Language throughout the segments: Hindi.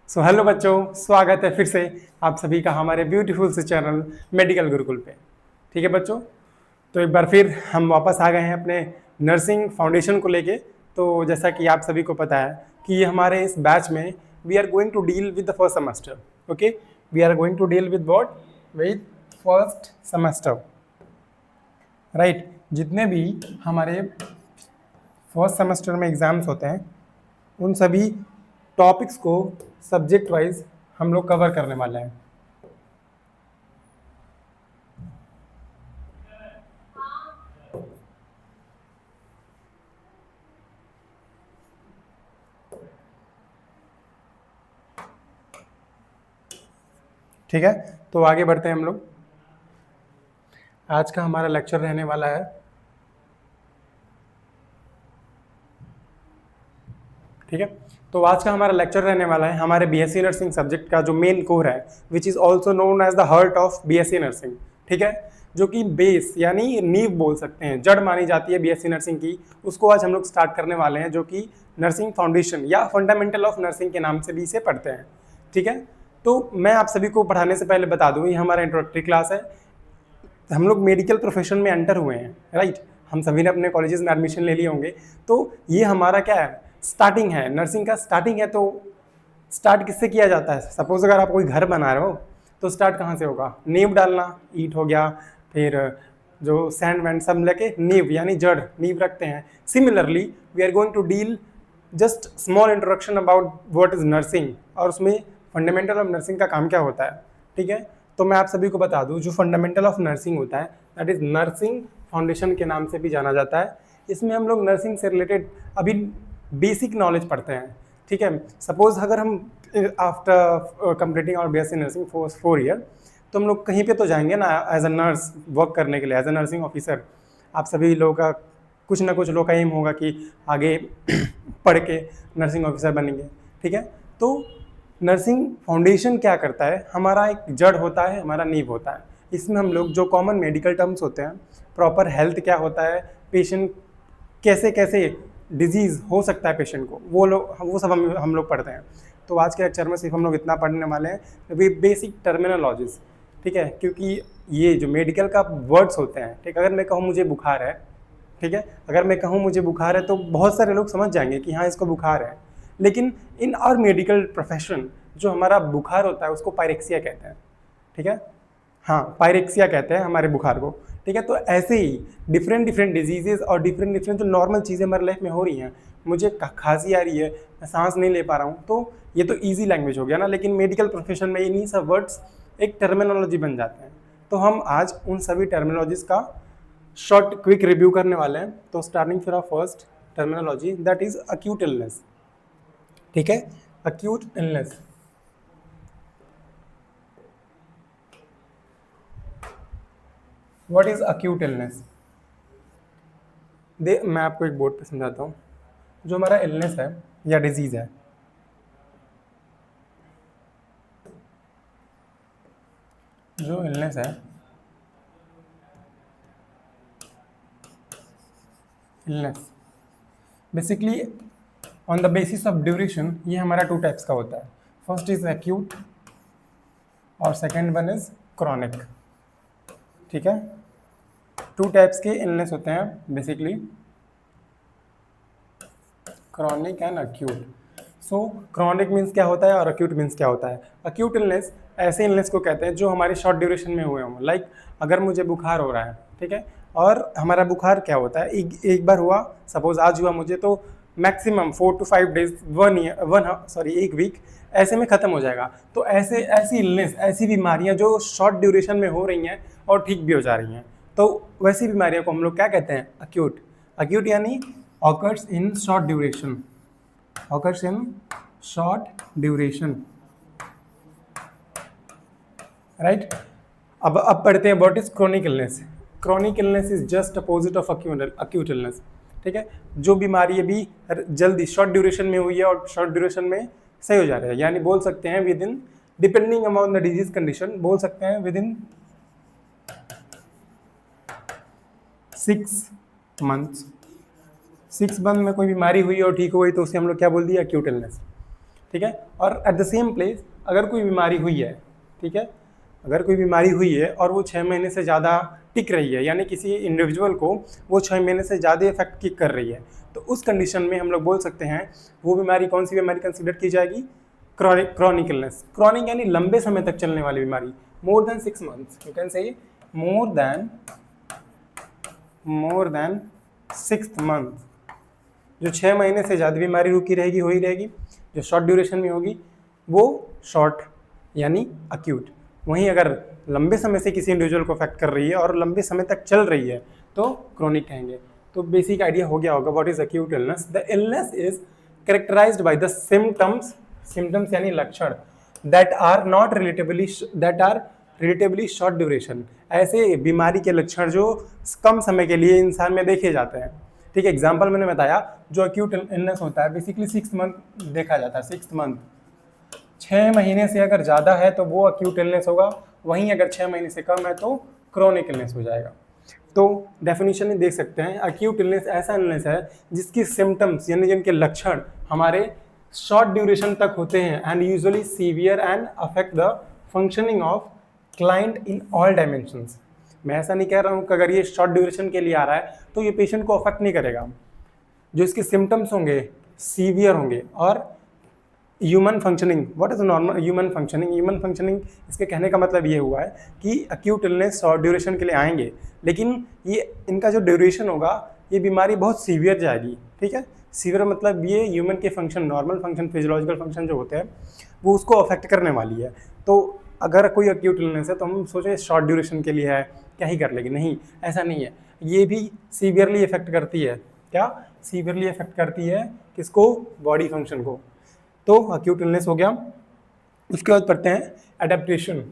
हेलो बच्चों, स्वागत है फिर से आप सभी का हमारे ब्यूटीफुल से चैनल मेडिकल गुरुकुल पे। ठीक है बच्चों, तो एक बार फिर हम वापस आ गए हैं अपने नर्सिंग फाउंडेशन को लेके। तो जैसा कि आप सभी को पता है कि ये हमारे इस बैच में we are going to deal with the first semester. Okay, we are going to deal with what, with first semester, right. जितने भी हमारे फर्स्ट सेमेस्टर में एग्जाम्स होते हैं उन सभी टॉपिक्स को सब्जेक्ट वाइज हम लोग कवर करने वाले हैं। ठीक है, तो आगे बढ़ते हैं हम लोग। आज का हमारा लेक्चर रहने वाला है, ठीक है, तो आज का हमारा लेक्चर रहने वाला है हमारे बीएससी नर्सिंग सब्जेक्ट का जो मेन कोर है, which is also known as the heart of BSc nursing. ठीक है, जो कि बेस यानी नींव बोल सकते हैं, जड़ मानी जाती है बीएससी नर्सिंग की, उसको आज हम लोग स्टार्ट करने वाले हैं, जो कि नर्सिंग फाउंडेशन या फंडामेंटल ऑफ नर्सिंग के नाम से भी इसे पढ़ते हैं। ठीक है, तो मैं आप सभी को पढ़ाने से पहले बता दूं, ये हमारा इंट्रोडक्टरी क्लास है। हम लोग मेडिकल प्रोफेशन में एंटर हुए हैं, राइट। हम सभी ने अपने कॉलेजेस में एडमिशन ले लिए होंगे, तो ये हमारा क्या है, स्टार्टिंग है, नर्सिंग का स्टार्टिंग है। तो स्टार्ट किससे किया जाता है? सपोज अगर आप कोई घर बना रहे हो तो स्टार्ट कहाँ से होगा? नींव डालना, ईंट हो गया, फिर जो सैंड वैंड सब लेके नींव यानी जड़, नींव रखते हैं। Similarly we are going to deal just small introduction about what is nursing, और उसमें फंडामेंटल ऑफ नर्सिंग का काम क्या होता है। ठीक है, तो मैं आप सभी को बता दूं, जो फंडामेंटल ऑफ नर्सिंग होता है दैट इज नर्सिंग फाउंडेशन के नाम से भी जाना जाता है। इसमें हम लोग नर्सिंग से रिलेटेड अभी बेसिक नॉलेज पढ़ते हैं। ठीक है, सपोज अगर हम after completing our BSc nursing for 4 year, तो हम लोग कहीं पे तो जाएंगे ना एज अ नर्स वर्क करने के लिए, एज अ नर्सिंग ऑफिसर। आप सभी लोगों का कुछ ना कुछ लोग का एम होगा कि आगे पढ़ के नर्सिंग ऑफिसर बनेंगे। ठीक है, तो नर्सिंग फाउंडेशन क्या करता है, हमारा एक जड़ होता है, हमारा नींव होता है। इसमें हम लोग जो कॉमन मेडिकल टर्म्स होते हैं, प्रॉपर हेल्थ क्या होता है, पेशेंट कैसे कैसे डिजीज़ हो सकता है पेशेंट को, वो सब हम लोग पढ़ते हैं। तो आज के लेक्चर में सिर्फ हम लोग इतना पढ़ने वाले हैं, वे बेसिक टर्मिनोलॉजीज। ठीक है, क्योंकि ये जो मेडिकल का वर्ड्स होते हैं, ठीक, अगर मैं कहूँ मुझे बुखार है, ठीक है, अगर मैं कहूँ मुझे बुखार है तो बहुत सारे लोग समझ जाएंगे कि हाँ इसको बुखार है। लेकिन इन आवर मेडिकल प्रोफेशन जो हमारा बुखार होता है उसको पायरेक्सिया कहते हैं। ठीक है, हाँ पायरेक्सिया कहते हैं हमारे बुखार को। ठीक है, तो ऐसे ही डिफरेंट डिफरेंट डिजीजेज और डिफरेंट डिफरेंट जो नॉर्मल चीज़ें हमारे लाइफ में हो रही हैं, मुझे खांसी आ रही है, मैं सांस नहीं ले पा रहा हूँ, तो ये तो ईजी लैंग्वेज हो गया ना। लेकिन मेडिकल प्रोफेशन में इन्हीं सब वर्ड्स एक टर्मिनोलॉजी बन जाते हैं। तो हम आज उन सभी टर्मिनोलॉजीज का शॉर्ट क्विक रिव्यू करने वाले हैं। तो स्टार्टिंग फिर first terminology that is acute illness. ठीक है, acute illness, what is acute illness? मैं आपको एक बोर्ड पे समझाता हूँ। जो हमारा इलनेस है या डिजीज है, जो इलनेस है, illness basically on the basis of duration, ये हमारा 2 टाइप्स का होता है। फर्स्ट इज एक्यूट और सेकेंड वन इज क्रॉनिक। ठीक है, 2 टाइप्स के इलनेस होते हैं basically, chronic and acute. So chronic means क्या होता है और अक्यूट मीन्स क्या होता है? अक्यूट इलनेस ऐसे इलनेस को कहते हैं जो हमारी शॉर्ट ड्यूरेशन में हुए हों। लाइक अगर मुझे बुखार हो रहा है, ठीक है, और हमारा बुखार क्या होता है, एक बार हुआ, सपोज आज हुआ मुझे, तो मैक्सिमम 4 to 5 डेज, 1 वीक ऐसे में ख़त्म हो जाएगा। तो ऐसी इलनेस, ऐसी बीमारियां जो शॉर्ट ड्यूरेशन में हो रही हैं और ठीक भी हो जा रही हैं, तो वैसी बीमारियों को हम लोग क्या कहते हैं? अक्यूट। अक्यूट यानी occurs in short duration, occurs in short duration, right? अब पढ़ते हैं what is chronic illness. Chronic illness is just opposite of acute illness. ठीक है, जो बीमारी अभी जल्दी शॉर्ट ड्यूरेशन में हुई है और शॉर्ट ड्यूरेशन में सही हो जा रहा है, यानी बोल सकते हैं with in, depending upon the disease condition, बोल सकते हैं विद इन 6 मंथ्स। 6 मंथ में कोई बीमारी हुई और ठीक हो गई तो उसे हम लोग क्या बोल दिया? Acute illness. ठीक है। और एट द सेम प्लेस अगर कोई बीमारी हुई है, ठीक है, अगर कोई बीमारी हुई है और वो 6 महीने से ज़्यादा टिक रही है, यानी किसी इंडिविजुअल को वो 6 महीने से ज़्यादा इफेक्ट की कर रही है, तो उस कंडीशन में हम लोग बोल सकते हैं वो बीमारी कौन सी बीमारी कंसिडर की जाएगी, क्रॉनिक इलनेस। क्रॉनिक यानी लंबे समय तक चलने वाली बीमारी, more than 6 months, you can say more than 6 month. जो 6 महीने से ज़्यादा बीमारी रुकी रहेगी हो ही रहेगी, जो शॉर्ट ड्यूरेशन में होगी वो शॉर्ट यानी अक्यूट। वहीं अगर लंबे समय से किसी इंडिविजुअल को अफेक्ट कर रही है और लंबे समय तक चल रही है तो क्रॉनिक कहेंगे। तो बेसिक आइडिया हो गया होगा what is acute illness. The illness is characterised by the symptoms यानी लक्षण that are relatively short duration. ऐसे बीमारी के लक्षण जो कम समय के लिए इंसान में देखे जाते हैं, ठीक है। एग्जाम्पल मैंने बताया, जो अक्यूट इलनेस होता है बेसिकली 6 मंथ देखा जाता है, 6 मंथ, 6 महीने से अगर ज़्यादा है तो वो अक्यूट इलनेस होगा, वहीं अगर 6 महीने से कम है तो क्रॉनिक इलनेस हो जाएगा। तो डेफिनेशन में देख सकते हैं, अक्यूट इलनेस ऐसा इलनेस है जिसकी सिम्टम्स यानी जिनके लक्षण हमारे शॉर्ट ड्यूरेशन तक होते हैं and usually severe and affect the functioning of client in all dimensions. मैं ऐसा नहीं कह रहा हूँ कि अगर ये शॉर्ट ड्यूरेशन के लिए आ रहा है तो ये पेशेंट को अफेक्ट नहीं करेगा। जो इसके सिम्टम्स होंगे सीवियर होंगे और human functioning, what is normal human functioning, इसके कहने का मतलब ये हुआ है कि अक्यूट इलनेस शॉर्ट ड्यूरेशन के लिए आएंगे, लेकिन ये इनका जो ड्यूरेशन होगा ये बीमारी बहुत सीवियर जाएगी, ठीक है। सीवियर मतलब ये ह्यूमन के function, normal function, physiological function जो होते हैं वो उसको अफेक्ट करने वाली है। तो अगर कोई अक्यूट इलनेस है तो हम सोचें शॉर्ट ड्यूरेशन के लिए है, क्या ही कर लेगी, नहीं, ऐसा नहीं है। ये भी सीवियरली इफेक्ट करती है, क्या सीवियरली इफेक्ट करती है किसको, बॉडी फंक्शन को। तो अक्यूट इलनेस हो गया। उसके बाद पढ़ते हैं एडेप्टेशन।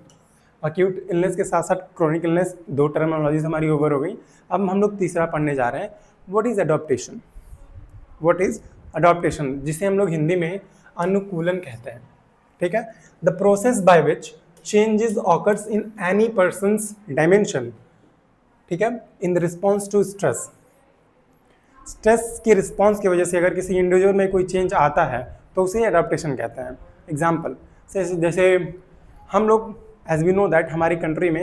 अक्यूट इलनेस के साथ साथ क्रोनिक इलनेस, दो टर्मिनोलॉजीज हमारी ओवर हो गई। अब हम लोग तीसरा पढ़ने जा रहे हैं, what is adaptation. What is adaptation, जिसे हम लोग हिंदी में अनुकूलन कहते हैं, ठीक है। The process by which changes occurs in any person's dimension, ठीक है, in the response to stress. Stress की रिस्पॉन्स की वजह से अगर किसी इंडिविजुअल में कोई चेंज आता है तो उसे एडॉप्टेशन कहते हैं। एग्जाम्पल जैसे हम लोग एज वी नो दैट हमारी कंट्री में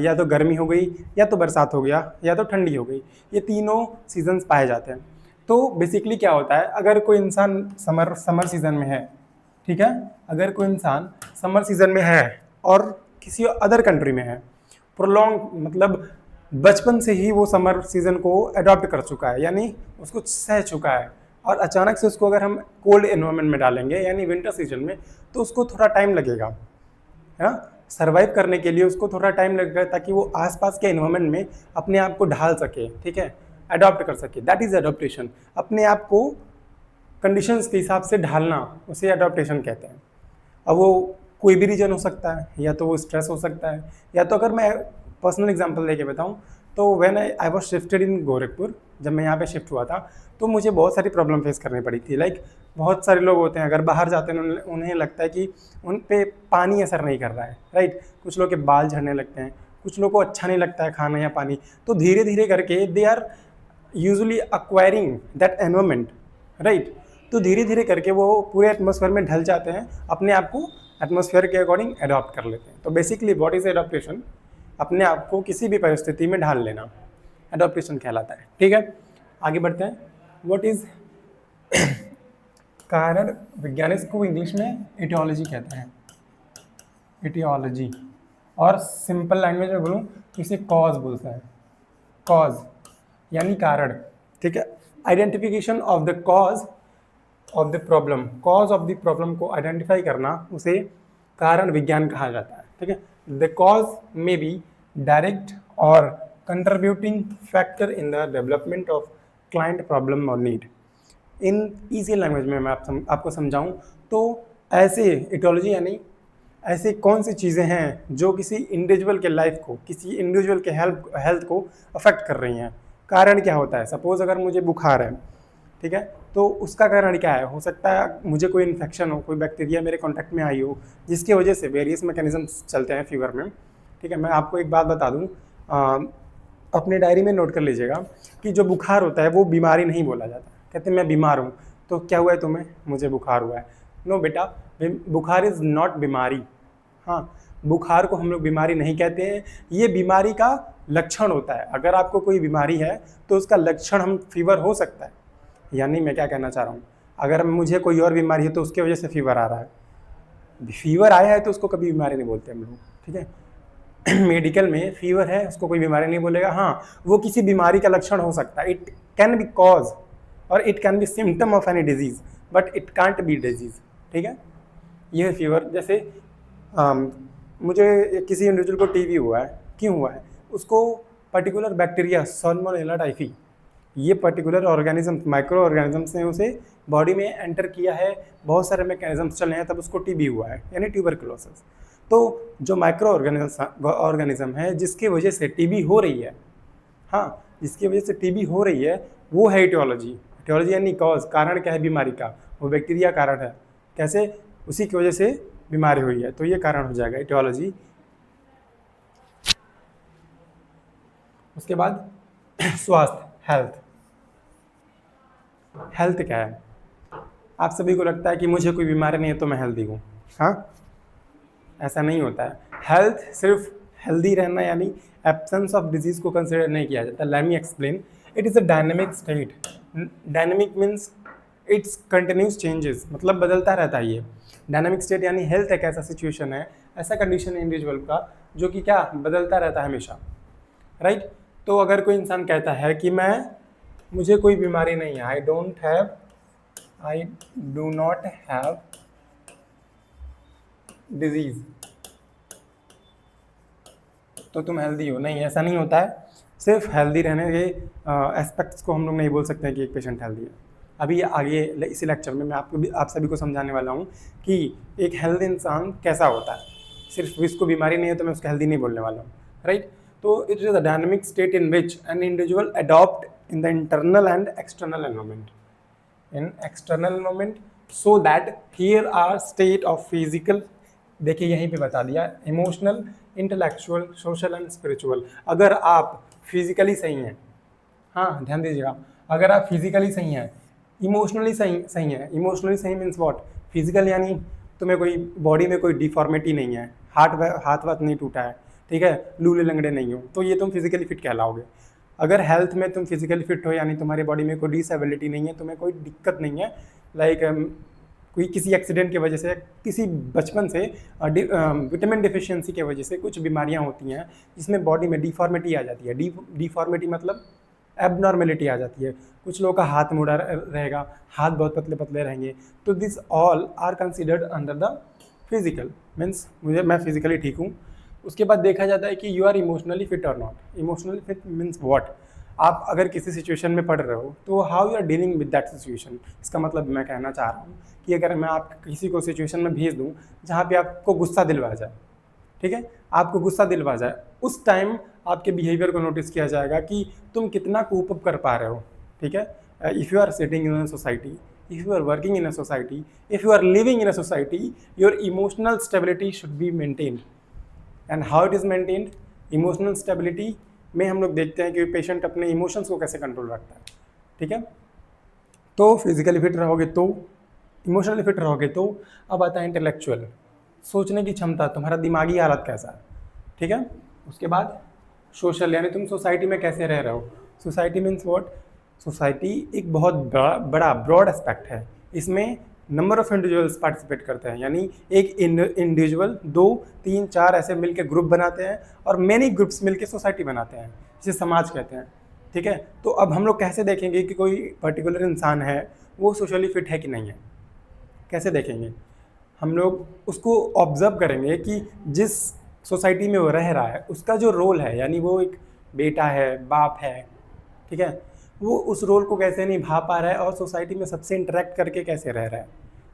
या तो गर्मी हो गई या तो बरसात हो गया या तो ठंडी हो गई, ये तीनों सीजन्स पाए जाते हैं। तो बेसिकली क्या होता है, अगर कोई इंसान समर सीज़न में है, ठीक है, अगर कोई इंसान समर सीज़न में है और किसी अदर कंट्री में है, प्रोलॉन्ग मतलब बचपन से ही वो समर सीज़न को अडॉप्ट कर चुका है, यानी उसको सह चुका है, और अचानक से उसको अगर हम कोल्ड एनवायरनमेंट में डालेंगे यानी विंटर सीजन में, तो उसको थोड़ा टाइम लगेगा, है ना, सर्वाइव करने के लिए उसको थोड़ा टाइम लगेगा ताकि वो आसपास के एनवायरनमेंट में अपने आप को ढाल सके, ठीक है, अडॉप्ट कर सके। दैट इज़ अडॉप्टेशन, अपने आप को कंडीशंस के हिसाब से ढालना, उसे अडॉप्टेशन कहते हैं। अब वो कोई भी रीजन हो सकता है, या तो वो स्ट्रेस हो सकता है, या तो अगर मैं पर्सनल एग्जांपल लेके बताऊं तो when I was shifted in Gorakhpur, जब मैं यहाँ पे शिफ्ट हुआ था तो मुझे बहुत सारी प्रॉब्लम फेस करनी पड़ी थी। लाइक बहुत सारे लोग होते हैं अगर बाहर जाते हैं उन्हें लगता है कि उन पे पानी असर नहीं कर रहा है, राइट। कुछ लोग के बाल झड़ने लगते हैं, कुछ लोग को अच्छा नहीं लगता है खाना या पानी, तो धीरे धीरे करके they are usually acquiring that environment, right. तो धीरे धीरे करके वो पूरे एटमॉस्फेयर में ढल जाते हैं, अपने आप को एटमॉस्फेयर के अकॉर्डिंग अडॉप्ट कर लेते हैं। तो बेसिकली व्हाट इज एडॉप्टेशन, अपने आप को किसी भी परिस्थिति में ढाल लेना, एडॉप्टेशन कहलाता है, ठीक है। आगे बढ़ते हैं, व्हाट इज कारण विज्ञान, इसको इंग्लिश में एटियोलॉजी कहते हैं, एटियोलॉजी, और सिंपल लैंग्वेज में बोलूँ तो इसे कॉज बोलते हैं, कॉज यानी कारण, ठीक है। Identification of the cause of the problem, cause of the problem को आइडेंटिफाई करना उसे कारण विज्ञान कहा जाता है, ठीक है। The cause may be direct और contributing factor in the development of client problem और नीड। इन ईजी लैंग्वेज में मैं आपको समझाऊं तो ऐसे इटोलॉजी यानी ऐसे कौन सी चीज़ें हैं जो किसी इंडिविजुअल के लाइफ को, किसी इंडिविजुअल के हेल्थ को अफेक्ट कर रही हैं। कारण क्या होता है, सपोज अगर मुझे बुखार है, ठीक है, तो उसका कारण क्या है, हो सकता है मुझे कोई इन्फेक्शन हो, कोई बैक्टीरिया मेरे कांटेक्ट में आई हो, जिसकी वजह से वेरियस मैकेनिज्म्स चलते हैं फीवर में, ठीक है। मैं आपको एक बात बता दूं, अपने डायरी में नोट कर लीजिएगा कि जो बुखार होता है वो बीमारी नहीं बोला जाता। कहते हैं मैं बीमार हूँ, तो क्या हुआ है तुम्हें, मुझे बुखार हुआ है, नो बेटा, बुखार इज़ नॉट बीमारी। हाँ, बुखार को हम लोग बीमारी नहीं कहते हैं, ये बीमारी का लक्षण होता है। अगर आपको कोई बीमारी है तो उसका लक्षण हम फीवर हो सकता है। यानी मैं क्या कहना चाह रहा हूँ, अगर मुझे कोई और बीमारी है तो उसकी वजह से फीवर आ रहा है, फीवर आया है तो उसको कभी बीमारी नहीं बोलते हम लोग, ठीक है। मेडिकल में फीवर है उसको कोई बीमारी नहीं बोलेगा। हाँ, वो किसी बीमारी का लक्षण हो सकता है, इट कैन बी कॉज और it can be symptom of any disease, but it can't be disease, ठीक है। ये फीवर जैसे मुझे किसी इंडिविजुअल को टीबी हुआ है, क्यों हुआ है, उसको पर्टिकुलर बैक्टीरिया सॉल्मोनेला टाइफी, ये पर्टिकुलर ऑर्गेनिज्म, माइक्रो ऑर्गेनिजम्स ने उसे बॉडी में एंटर किया है, बहुत सारे मैकेनिज्म्स चले हैं, तब उसको टीबी हुआ है, यानी ट्यूबरकुलोसिस। तो जो माइक्रो ऑर्गेनिज्म है जिसकी वजह से टीबी हो रही है, हाँ, जिसकी वजह से टीबी हो रही है, वो है इटियोलॉजी। इटियोलॉजी यानी कॉज, कारण क्या है बीमारी का, वो बैक्टीरिया कारण है, कैसे, उसी की वजह से बीमारी हुई है, तो ये कारण हो जाएगा इटियोलॉजी। उसके बाद स्वास्थ्य, हेल्थ। हेल्थ क्या है, आप सभी को लगता है कि मुझे कोई बीमारी नहीं है तो मैं हेल्दी हूँ, हाँ, ऐसा नहीं होता है। हेल्थ सिर्फ हेल्दी रहना यानी एब्सेंस ऑफ डिजीज को कंसिडर नहीं किया जाता। Let me explain, it is a dynamic state. Dynamic means it's continuous changes, मतलब बदलता रहता है ये। डायनेमिक स्टेट यानी हेल्थ एक ऐसा सिचुएशन है, ऐसा कंडीशन है इंडिविजुअल का जो कि क्या, बदलता रहता है हमेशा, राइट। तो अगर कोई इंसान कहता है कि मुझे कोई बीमारी नहीं है, I do not have disease, तो तुम हेल्दी हो, नहीं, ऐसा नहीं होता है। सिर्फ हेल्दी रहने के एस्पेक्ट्स को हम लोग नहीं बोल सकते हैं कि एक पेशेंट हेल्दी है। अभी आगे इसी लेक्चर में मैं आप सभी को समझाने वाला हूँ कि एक हेल्दी इंसान कैसा होता है। सिर्फ इसको बीमारी नहीं है तो मैं उसको हेल्दी नहीं बोलने वाला हूँ, राइट। तो it is a dynamic state in which an individual adopt in the internal and external environment, in external environment, so that here are state of physical, देखिए यहीं पे बता दिया, emotional, intellectual, social and spiritual. अगर आप फिजिकली सही हैं, हाँ ध्यान दीजिएगा, अगर आप फिजिकली सही हैं, इमोशनली सही है। इमोशनली सही मीन्स व्हाट, फिजिकल यानी तुम्हें कोई बॉडी में कोई डिफॉर्मिटी नहीं है, हाथ वाथ नहीं टूटा है, ठीक है, लूले लंगड़े नहीं हो, तो ये तुम फिजिकली फिट कहलाओगे। अगर हेल्थ में तुम फिजिकली फिट हो यानी तुम्हारी बॉडी में कोई डिसेबिलिटी नहीं है, तुम्हें कोई दिक्कत नहीं है, लाइक कोई किसी एक्सीडेंट की वजह से, किसी बचपन से विटामिन डिफिशियंसी की वजह से कुछ बीमारियां होती हैं जिसमें बॉडी में डिफॉर्मिटी आ जाती है। डिफॉर्मिटी मतलब एबनॉर्मेलिटी आ जाती है। कुछ लोगों का हाथ मुड़ा रहेगा, हाथ बहुत पतले पतले रहेंगे, तो this all are considered under the physical, means मैं फिजिकली ठीक हूँ। उसके बाद देखा जाता है कि यू आर इमोशनली फिट और not. Emotionally fit means what, आप अगर किसी सिचुएशन में पढ़ रहे हो तो how you are dealing with that situation. इसका मतलब मैं कहना चाह रहा हूँ कि अगर मैं आप किसी को सिचुएशन में भेज दूँ जहाँ पे आपको गुस्सा दिलवा जाए, ठीक है, आपको गुस्सा दिलवा जाए, उस टाइम आपके बिहेवियर को नोटिस किया जाएगा कि तुम कितना कूप अप कर पा रहे हो, ठीक है। If you are sitting in a society, if you are working in a society, if you are living in a society, your emotional stability should be maintained. And how it is maintained? Emotional stability में हम लोग देखते हैं कि पेशेंट अपने इमोशंस को कैसे कंट्रोल रखता है, ठीक है। तो फिजिकली फिट रहोगे तो, इमोशनली फिट रहोगे तो, अब आता है इंटेलेक्चुअल, सोचने की क्षमता, तुम्हारा दिमागी हालत कैसा है, ठीक है। उसके बाद सोशल, यानी तुम सोसाइटी में कैसे रह रहे हो। सोसाइटी मीन्स व्हाट, सोसाइटी एक बहुत बड़ा ब्रॉड एस्पेक्ट है, इसमें नंबर ऑफ इंडिविजुअल्स पार्टिसिपेट करते हैं, यानी एक इंडिविजुअल 2, 3, 4 ऐसे मिलके ग्रुप बनाते हैं और मेनी ग्रुप्स मिलके सोसाइटी बनाते हैं, जिसे समाज कहते हैं, ठीक है। तो अब हम लोग कैसे देखेंगे कि कोई पर्टिकुलर इंसान है वो सोशली फिट है कि नहीं है, कैसे देखेंगे, हम लोग उसको ऑब्जर्व करेंगे कि जिस सोसाइटी में वो रह रहा है उसका जो रोल है, यानी वो एक बेटा है, बाप है, ठीक है, वो उस रोल को कैसे निभा पा रहा है और सोसाइटी में सबसे इंटरेक्ट करके कैसे रह रहा है।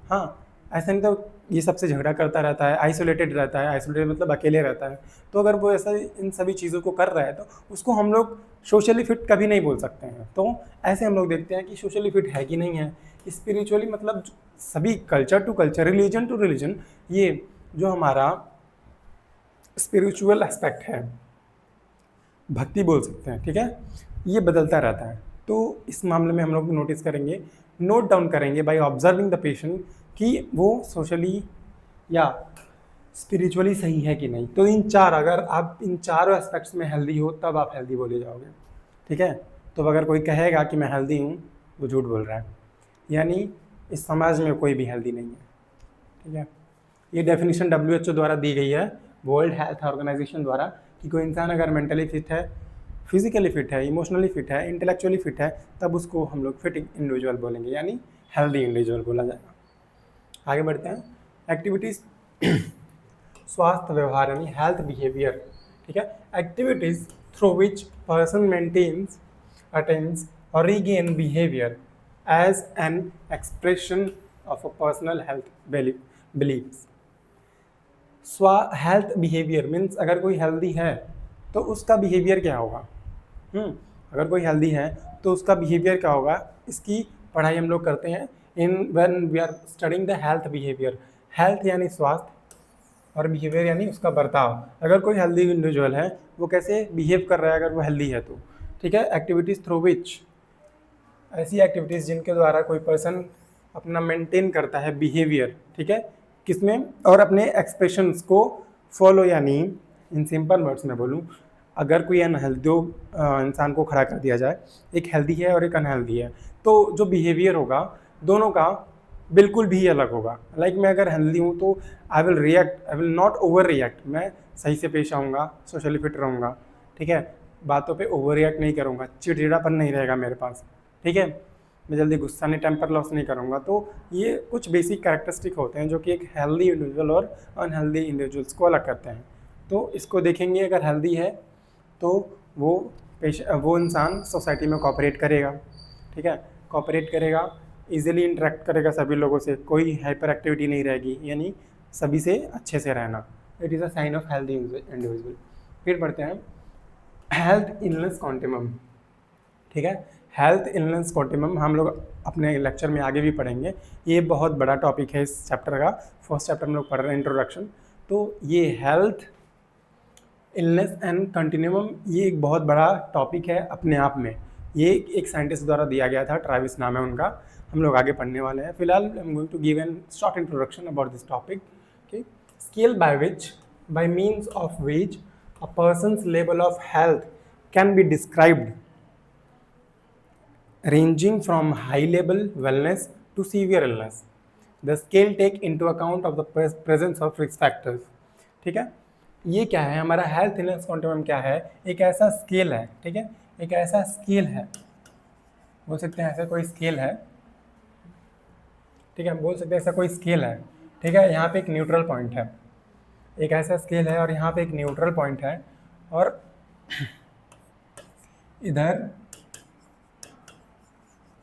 हाँ, ऐसा नहीं तो ये सबसे झगड़ा करता रहता है, आइसोलेटेड रहता है, आइसोलेटेड मतलब अकेले रहता है, तो अगर वो ऐसा इन सभी चीज़ों को कर रहा है तो उसको हम लोग सोशली फिट कभी नहीं बोल सकते हैं। तो ऐसे हम लोग देखते हैं कि सोशली फिट है कि नहीं है। स्पिरिचुअली मतलब सभी culture to culture, religion to religion, ये जो हमारा स्पिरिचुअल एस्पेक्ट है, भक्ति बोल सकते हैं, ठीक है, ये बदलता रहता है। तो इस मामले में हम लोग नोटिस करेंगे, नोट डाउन करेंगे बाय ऑब्जर्विंग द पेशेंट कि वो सोशली या स्पिरिचुअली सही है कि नहीं। तो इन चार, अगर आप इन चारों एस्पेक्ट्स में हेल्दी हो तब आप हेल्दी बोले जाओगे, ठीक है। तो अगर कोई कहेगा कि मैं हेल्दी हूँ, वो झूठ बोल रहा है, यानी इस समाज में कोई भी हेल्दी नहीं है, ठीक है। ये डेफिनेशन WHO द्वारा दी गई है, वर्ल्ड हेल्थ ऑर्गेनाइजेशन द्वारा, कि कोई इंसान अगर मेंटली फिट है, फिजिकली फिट है, इमोशनली फिट है, इंटेलेक्चुअली फिट है, तब उसको हम लोग फिट इंडिविजुअल बोलेंगे, यानी हेल्दी इंडिविजुअल बोला जाएगा। आगे बढ़ते हैं। एक्टिविटीज़ स्वास्थ्य व्यवहार यानी हेल्थ बिहेवियर, ठीक है। Activities through which person maintains, attains और regain behaviour as an expression of a personal health beliefs. Health behaviour means अगर कोई हेल्दी है तो उसका बिहेवियर क्या होगा। अगर कोई हेल्दी है तो उसका बिहेवियर क्या होगा, इसकी पढ़ाई हम लोग करते हैं in when we are studying the health behaviour. Health यानी स्वास्थ्य और बिहेवियर यानी उसका बर्ताव। अगर कोई हेल्दी इंडिविजुअल है वो कैसे बिहेव कर रहा है अगर वो हेल्दी है तो, ठीक है। एक्टिविटीज़ थ्रू विच, ऐसी एक्टिविटीज़ जिनके द्वारा कोई पर्सन अपना मेंटेन करता है बिहेवियर, ठीक है, किसमें, और अपने एक्सप्रेशंस को फॉलो, यानी इन सिंपल वर्ड्स में बोलूँ, अगर कोई अनहेल्दी, दो इंसान को खड़ा कर दिया जाए, एक हेल्दी है और एक अनहेल्दी है, तो जो बिहेवियर होगा दोनों का बिल्कुल भी अलग होगा। लाइक मैं अगर हेल्दी हूँ तो I will react, I will not over react, मैं सही से पेश आऊँगा, सोशली फिट रहूँगा, ठीक है, बातों पे ओवर रिएक्ट नहीं करूँगा, चिड़चिड़ापन नहीं रहेगा मेरे पास, ठीक है, मैं जल्दी गुस्सा नहीं, टेम्पर लॉस नहीं करूँगा। तो ये कुछ बेसिक कैरेक्टरिस्टिक होते हैं जो कि एक हेल्दी इंडिविजुअल और अनहेल्दी इंडिविजुअल्स को अलग करते हैं। तो इसको देखेंगे, अगर हेल्दी है तो वो इंसान सोसाइटी में कोऑपरेट करेगा, ठीक है, कोऑपरेट करेगा, इजीली इंटरेक्ट करेगा सभी लोगों से, कोई हाइपर एक्टिविटी नहीं रहेगी, यानी सभी से अच्छे से रहना। It is a sign of healthy individual. फिर बढ़ते हैं हेल्थ इलनेस कॉन्टिनम, ठीक है। हेल्थ इलनेस कॉन्टिनम हम लोग अपने लेक्चर में आगे भी पढ़ेंगे, ये बहुत बड़ा टॉपिक है इस चैप्टर का। फर्स्ट चैप्टर हम लोग पढ़ रहे हैं इंट्रोडक्शन। तो ये हेल्थ इलनेस एंड कंटिन्यूम, ये एक बहुत बड़ा टॉपिक है अपने आप में। ये एक साइंटिस्ट द्वारा दिया गया था, ट्रेविस नाम है उनका, हम लोग आगे पढ़ने वाले हैं। फिलहाल I am going to give an short introduction about this topic. Okay, scale by means of which a person's level of health can be described, ranging from high level wellness to severe illness. The scale take into account of the presence of risk factors, ठीक है। ये क्या है, हमारा हेल्थ इलनेस कॉन्टिन्यूम क्या है, एक ऐसा स्केल है, ठीक है, एक ऐसा स्केल है, बोल सकते हैं ऐसा कोई स्केल है, ठीक है, बोल सकते हैं ऐसा कोई स्केल है, ठीक है। यहाँ पे एक न्यूट्रल पॉइंट है, एक ऐसा स्केल है और यहाँ पे एक न्यूट्रल पॉइंट है, और इधर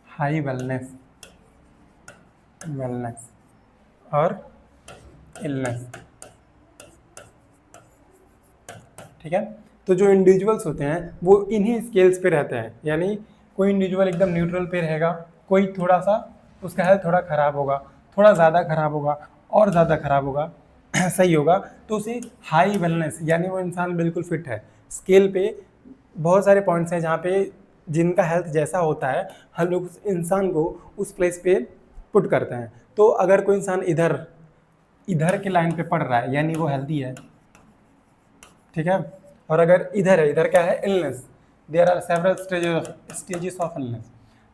हाई वेलनेस और इलनेस, ठीक है। तो जो इंडिविजुअल्स होते हैं वो इन्हीं स्केल्स पे रहते हैं, यानी कोई इंडिविजुअल एकदम न्यूट्रल पे रहेगा, कोई थोड़ा सा उसका हेल्थ थोड़ा ख़राब होगा, थोड़ा ज़्यादा ख़राब होगा, और ज़्यादा ख़राब होगा, सही होगा, तो उसे हाई वेलनेस, यानी वो इंसान बिल्कुल फिट है। स्केल पे बहुत सारे पॉइंट्स हैं जहाँ पे जिनका हेल्थ जैसा होता है हम लोग उस इंसान को उस प्लेस पे पुट करते हैं। तो अगर कोई इंसान इधर के लाइन पे पड़ रहा है, यानी वो हेल्दी है, ठीक है, और अगर इधर है, इधर क्या है, illness, there are several stages of illness.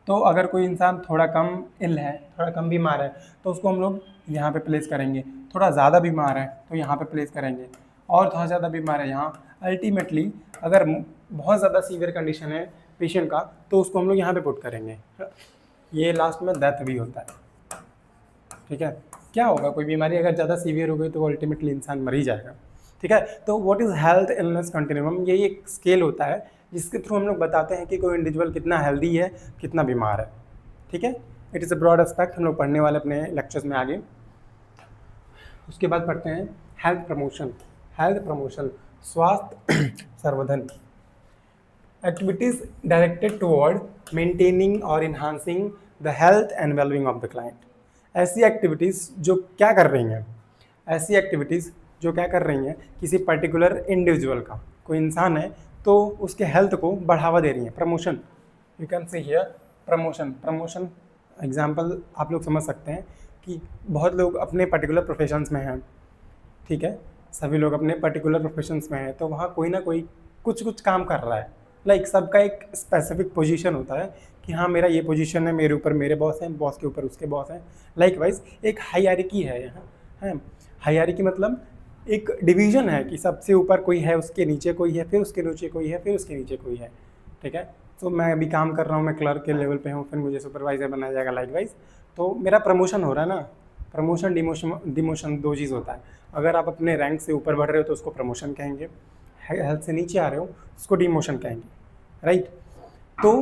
तो अगर कोई इंसान थोड़ा कम इल है, थोड़ा कम बीमार है, तो उसको हम लोग यहाँ पे प्लेस करेंगे, थोड़ा ज़्यादा बीमार है तो यहाँ पे प्लेस करेंगे, और थोड़ा ज़्यादा बीमार है यहाँ। अल्टीमेटली अगर बहुत ज़्यादा सीवियर कंडीशन है पेशेंट का तो उसको हम लोग यहाँ पे पुट करेंगे। ये लास्ट में डेथ भी होता है, ठीक है। क्या होगा, कोई बीमारी अगर ज़्यादा सीवियर हो गई तो अल्टीमेटली इंसान मर ही जाएगा, ठीक है। तो what is health illness continuum, ये एक स्केल होता है जिसके थ्रू हम लोग बताते हैं कि कोई इंडिविजुअल कितना हेल्दी है, कितना बीमार है, ठीक है। It is a broad aspect, हम लोग पढ़ने वाले अपने लेक्चर्स में आगे। उसके बाद पढ़ते हैं हेल्थ प्रमोशन, स्वास्थ्य संवर्धन। Activities directed toward maintaining or enhancing the health and well-being of the client. ऐसी एक्टिविटीज़ जो क्या कर रही हैं, किसी पर्टिकुलर इंडिविजुअल का, कोई इंसान है तो उसके हेल्थ को बढ़ावा दे रही हैं। Promotion, you can say here promotion example आप लोग समझ सकते हैं कि बहुत लोग अपने पर्टिकुलर प्रोफेशंस में हैं, ठीक है, सभी लोग अपने पर्टिकुलर प्रोफेशंस में हैं, तो वहाँ कोई ना कोई कुछ कुछ काम कर रहा है। लाइक सबका एक स्पेसिफिक पोजीशन होता है कि हाँ मेरा ये पोजीशन है, मेरे ऊपर मेरे बॉस हैं, बॉस के ऊपर उसके बॉस हैं। लाइक वाइज एक हायरार्की है यहाँ, है हायरार्की मतलब एक डिवीजन है कि सबसे ऊपर कोई है, उसके नीचे कोई है, फिर उसके नीचे कोई है, फिर उसके नीचे कोई है, ठीक है। तो मैं अभी काम कर रहा हूँ, मैं क्लर्क के लेवल पे हूँ, फिर मुझे सुपरवाइज़र बनाया जाएगा लाइक वाइज, तो मेरा प्रमोशन हो रहा है ना। प्रमोशन डिमोशन दो चीज़ होता है। अगर आप अपने रैंक से ऊपर बढ़ रहे हो तो उसको प्रमोशन कहेंगे, हेल्थ से नीचे आ रहे हो उसको डिमोशन कहेंगे, राइट। तो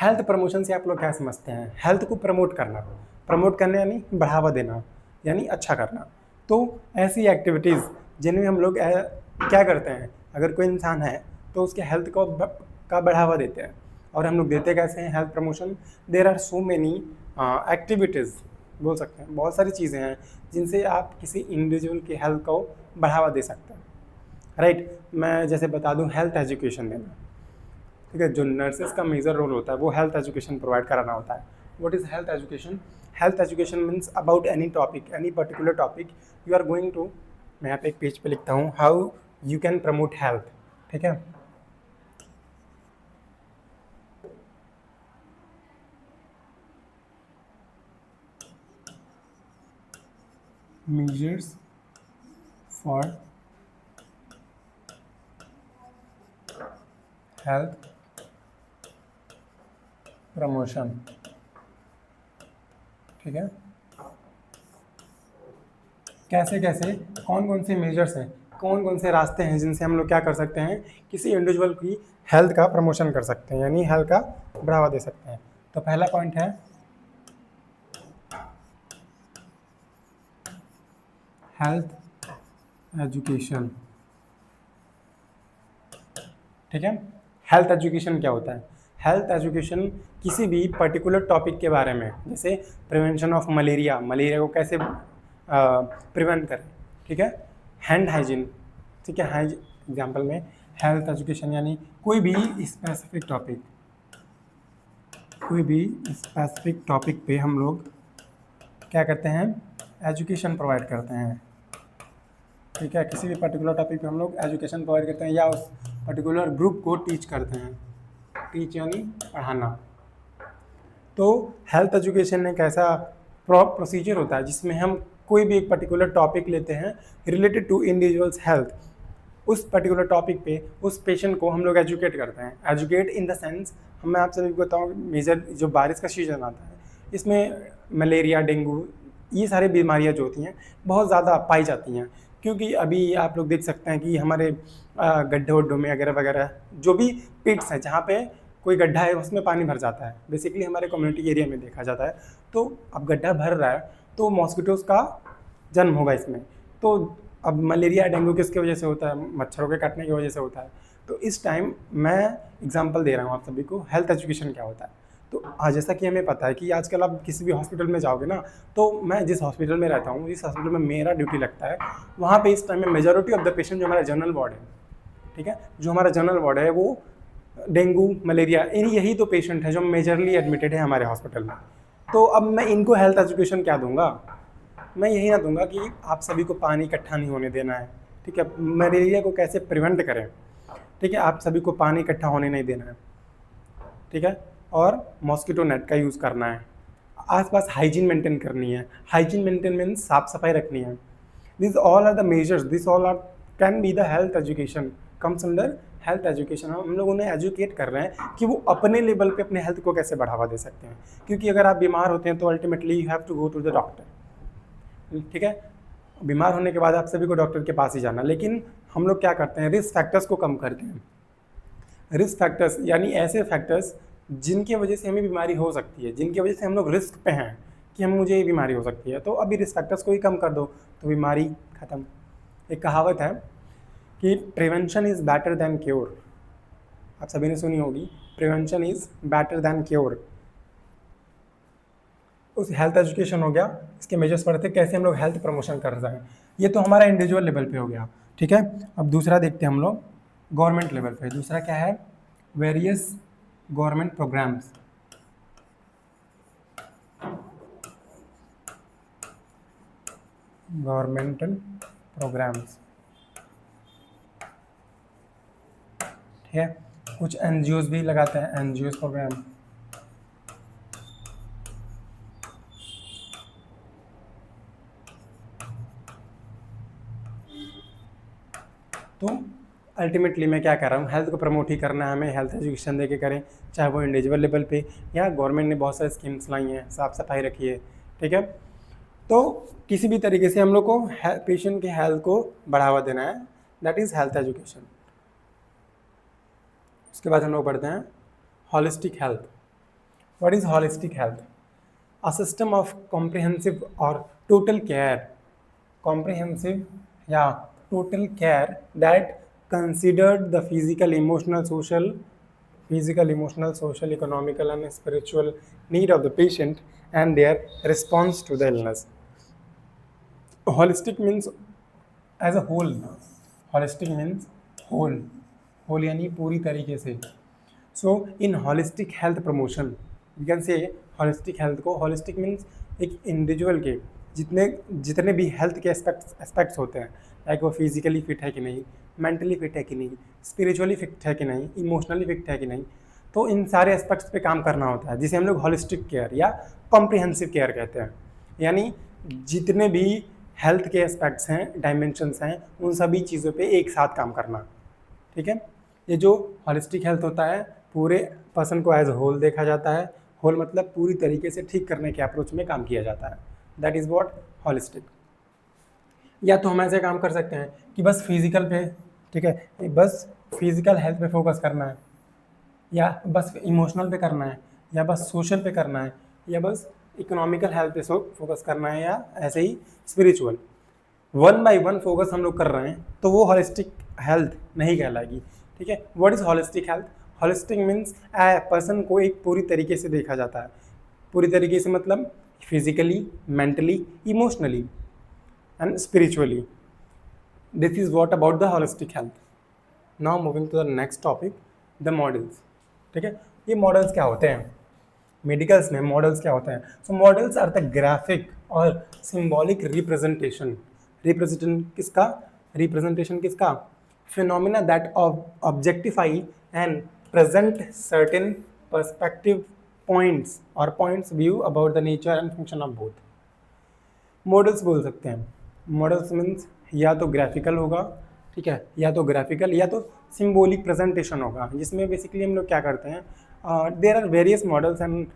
हेल्थ प्रमोशन से आप लोग क्या समझते हैं? हेल्थ को प्रमोट करना, प्रमोट करना यानी बढ़ावा देना, यानी अच्छा करना। तो ऐसी एक्टिविटीज़ जिनमें हम लोग क्या करते हैं, अगर कोई इंसान है तो उसके हेल्थ को का बढ़ावा देते हैं। और हम लोग देते कैसे हैं health promotion? There are so many activities, बोल सकते हैं बहुत सारी चीज़ें हैं जिनसे आप किसी इंडिविजुअल की हेल्थ को बढ़ावा दे सकते हैं, राइट। मैं जैसे बता दूं, हेल्थ एजुकेशन देना, ठीक है। जो नर्सेज का मेजर रोल होता है वो हेल्थ एजुकेशन प्रोवाइड कराना होता है। What is health education? Health education means about any topic, any particular topic you are going to, मैं यहाँ पे एक पेज पे लिखता हूँ, how you can promote health, ठीक है। measures for health promotion, ठीक है। कैसे कैसे, कौन कौन से मेजर्स हैं, कौन कौन से रास्ते हैं जिनसे हम लोग क्या कर सकते हैं, किसी इंडिविजुअल की हेल्थ का प्रमोशन कर सकते हैं, यानी हेल्थ का बढ़ावा दे सकते हैं। तो पहला पॉइंट है हेल्थ एजुकेशन, ठीक है। हेल्थ एजुकेशन क्या होता है? हेल्थ एजुकेशन किसी भी पर्टिकुलर टॉपिक के बारे में, जैसे प्रिवेंशन ऑफ मलेरिया, मलेरिया को कैसे प्रिवेंट करें, ठीक है। हैंड हाइजीन, ठीक है, एग्जाम्पल में हेल्थ एजुकेशन यानी कोई भी स्पेसिफिक टॉपिक, कोई भी स्पेसिफिक टॉपिक पे हम लोग क्या करते हैं, एजुकेशन प्रोवाइड करते हैं, ठीक है। किसी भी पर्टिकुलर टॉपिक पे हम लोग एजुकेशन प्रोवाइड करते हैं या उस पर्टिकुलर ग्रुप को टीच करते हैं, टीच यानी पढ़ाना। तो हेल्थ एजुकेशन एक ऐसा प्रोसीजर होता है जिसमें हम कोई भी एक पर्टिकुलर टॉपिक लेते हैं रिलेटेड टू इंडिविजुअल्स हेल्थ, उस पर्टिकुलर टॉपिक पे उस पेशेंट को हम लोग एजुकेट करते हैं। एजुकेट इन द सेंस, मैं आप सभी को बताऊँ, मेजर जो बारिश का सीजन आता है इसमें मलेरिया, डेंगू, ये सारी बीमारियां जो होती हैं बहुत ज़्यादा पाई जाती हैं, क्योंकि अभी आप लोग देख सकते हैं कि हमारे गड्ढे वड्ढों में वगैरह वगैरह जो भी पिट्स हैं जहाँ पे कोई गड्ढा है उसमें पानी भर जाता है, बेसिकली हमारे कम्युनिटी एरिया में देखा जाता है। तो अब गड्ढा भर रहा है तो मॉस्किटोज़ का जन्म होगा इसमें। तो अब मलेरिया डेंगू किसकी वजह से होता है? मच्छरों के काटने की वजह से होता है। तो इस टाइम मैं एग्जांपल दे रहा हूँ आप सभी को, हेल्थ एजुकेशन क्या होता है। तो जैसा कि हमें पता है कि आजकल आप किसी भी हॉस्पिटल में जाओगे ना, तो मैं जिस हॉस्पिटल में रहता हूँ, जिस हॉस्पिटल में मेरा ड्यूटी लगता है, वहाँ पे इस टाइम में मेजॉरिटी ऑफ द पेशेंट जो हमारा जनरल वार्ड है, ठीक है, जो हमारा जनरल वार्ड है वो डेंगू मलेरिया यही तो पेशेंट है जो मेजरली एडमिटेड है हमारे हॉस्पिटल में। तो अब मैं इनको हेल्थ एजुकेशन क्या दूंगा? मैं यही ना दूंगा कि आप सभी को पानी इकट्ठा नहीं होने देना है, ठीक है, मलेरिया को कैसे प्रिवेंट करें, ठीक है, आप सभी को पानी इकट्ठा होने नहीं देना है, ठीक है, और मॉस्किटो नेट का यूज़ करना है, आसपास हाइजीन मेंटेन करनी है। हाइजीन मेंटेन मीन्स साफ सफाई रखनी है। This all are the measures, this all are can be the health education, comes under health education. हम लोग उन्हें एजुकेट कर रहे हैं कि वो अपने लेवल पे अपने हेल्थ को कैसे बढ़ावा दे सकते हैं, क्योंकि अगर आप बीमार होते हैं तो ultimately you have to go to the doctor, ठीक है। बीमार होने के बाद आप सभी को डॉक्टर के पास ही जाना, लेकिन हम लोग क्या करते हैं, रिस्क फैक्टर्स को कम करते हैं। रिस्क फैक्टर्स यानी ऐसे फैक्टर्स जिनकी वजह से हमें बीमारी हो सकती है, जिनकी वजह से हम लोग रिस्क पे हैं कि हम मुझे ये बीमारी हो सकती है, तो अभी रिस्क फैक्टर्स को ही कम कर दो तो बीमारी ख़त्म। एक कहावत है कि prevention is better than cure, आप सभी ने सुनी होगी, prevention is better than cure. उस हेल्थ एजुकेशन हो गया, इसके मेजर्स पढ़ते कैसे हम लोग हेल्थ प्रमोशन कर रहे हैं, ये तो हमारा इंडिविजुअल लेवल पे हो गया, ठीक है। अब दूसरा देखते हैं हम लोग गवर्नमेंट लेवल पे। दूसरा क्या है? Various government programmes. Governmental programmes, ठीक है। कुछ एनजीओज भी लगाते हैं, एनजीओज प्रोग्राम। तो अल्टीमेटली मैं क्या कर रहा हूँ, हेल्थ को प्रमोट ही करना है हमें, हेल्थ एजुकेशन दे के करें, चाहे वो इंडिविजुअल लेवल पे या गवर्नमेंट ने बहुत सारी स्कीम्स लाई हैं, साफ सफाई रखी है, ठीक है। तो किसी भी तरीके से हम लोग को पेशेंट के हेल्थ को बढ़ावा देना है, दैट इज़ हेल्थ एजुकेशन। उसके बाद हम लोग पढ़ते हैं holistic health. What is holistic health? A system of comprehensive और टोटल केयर, कॉम्प्रिहेंसिव या total care that considered the physical, social, economical and spiritual need of the patient and their response to the illness. Holistic means as a whole, holistic means whole यानी पूरी तरीके से। So in holistic health promotion we can say holistic health को, holistic means एक इंडिविजुअल के जितने भी हेल्थ के एस्पेक्ट्स होते हैं, लाइक वो फिजिकली फिट है कि नहीं, मेंटली फिट है कि नहीं, स्पिरिचुअली फिट है कि नहीं, इमोशनली फिट है कि नहीं, तो इन सारे एस्पेक्ट्स पे काम करना होता है, जिसे हम लोग होलिस्टिक केयर या कॉम्प्रिहेंसिव केयर कहते हैं। यानी जितने भी हेल्थ के एस्पेक्ट्स हैं, डायमेंशंस हैं, उन सभी चीज़ों पे एक साथ काम करना, ठीक है। ये जो होलिस्टिक हेल्थ होता है, पूरे पर्सन को एज होल देखा जाता है। होल मतलब पूरी तरीके से ठीक करने के अप्रोच में काम किया जाता है, दैट इज़ व्हाट होलिस्टिक। या तो हम ऐसे काम कर सकते हैं कि बस फिजिकल पे, ठीक है, बस फिजिकल हेल्थ पे फोकस करना है, या बस इमोशनल पे करना है, या बस सोशल पे करना है, या बस इकोनॉमिकल हेल्थ पे फोकस करना है, या ऐसे ही spiritual. One by one focus हम लोग कर रहे हैं तो वो होलिस्टिक हेल्थ नहीं कहलाएगी, ठीक है। What is holistic health? Holistic means person को एक पूरी तरीके से देखा जाता है। पूरी तरीके से मतलब physically, mentally, emotionally and spiritually. This is what about the holistic health. Now moving to the next topic, the models, ठीक है। ये मॉडल्स क्या होते हैं? मेडिकल्स में मॉडल्स क्या होते हैं? So models are the graphic और सिंबॉलिक रिप्रेजेंटेशन किसका? Phenomena that objectify and present certain perspective points और points view about the nature and function of both. Models बोल सकते हैं। मॉडल्स मीन्स या तो ग्राफिकल होगा, ठीक है, या तो ग्राफिकल या तो सिंबॉलिक प्रेजेंटेशन होगा, जिसमें बेसिकली हम लोग क्या करते हैं, there are various models and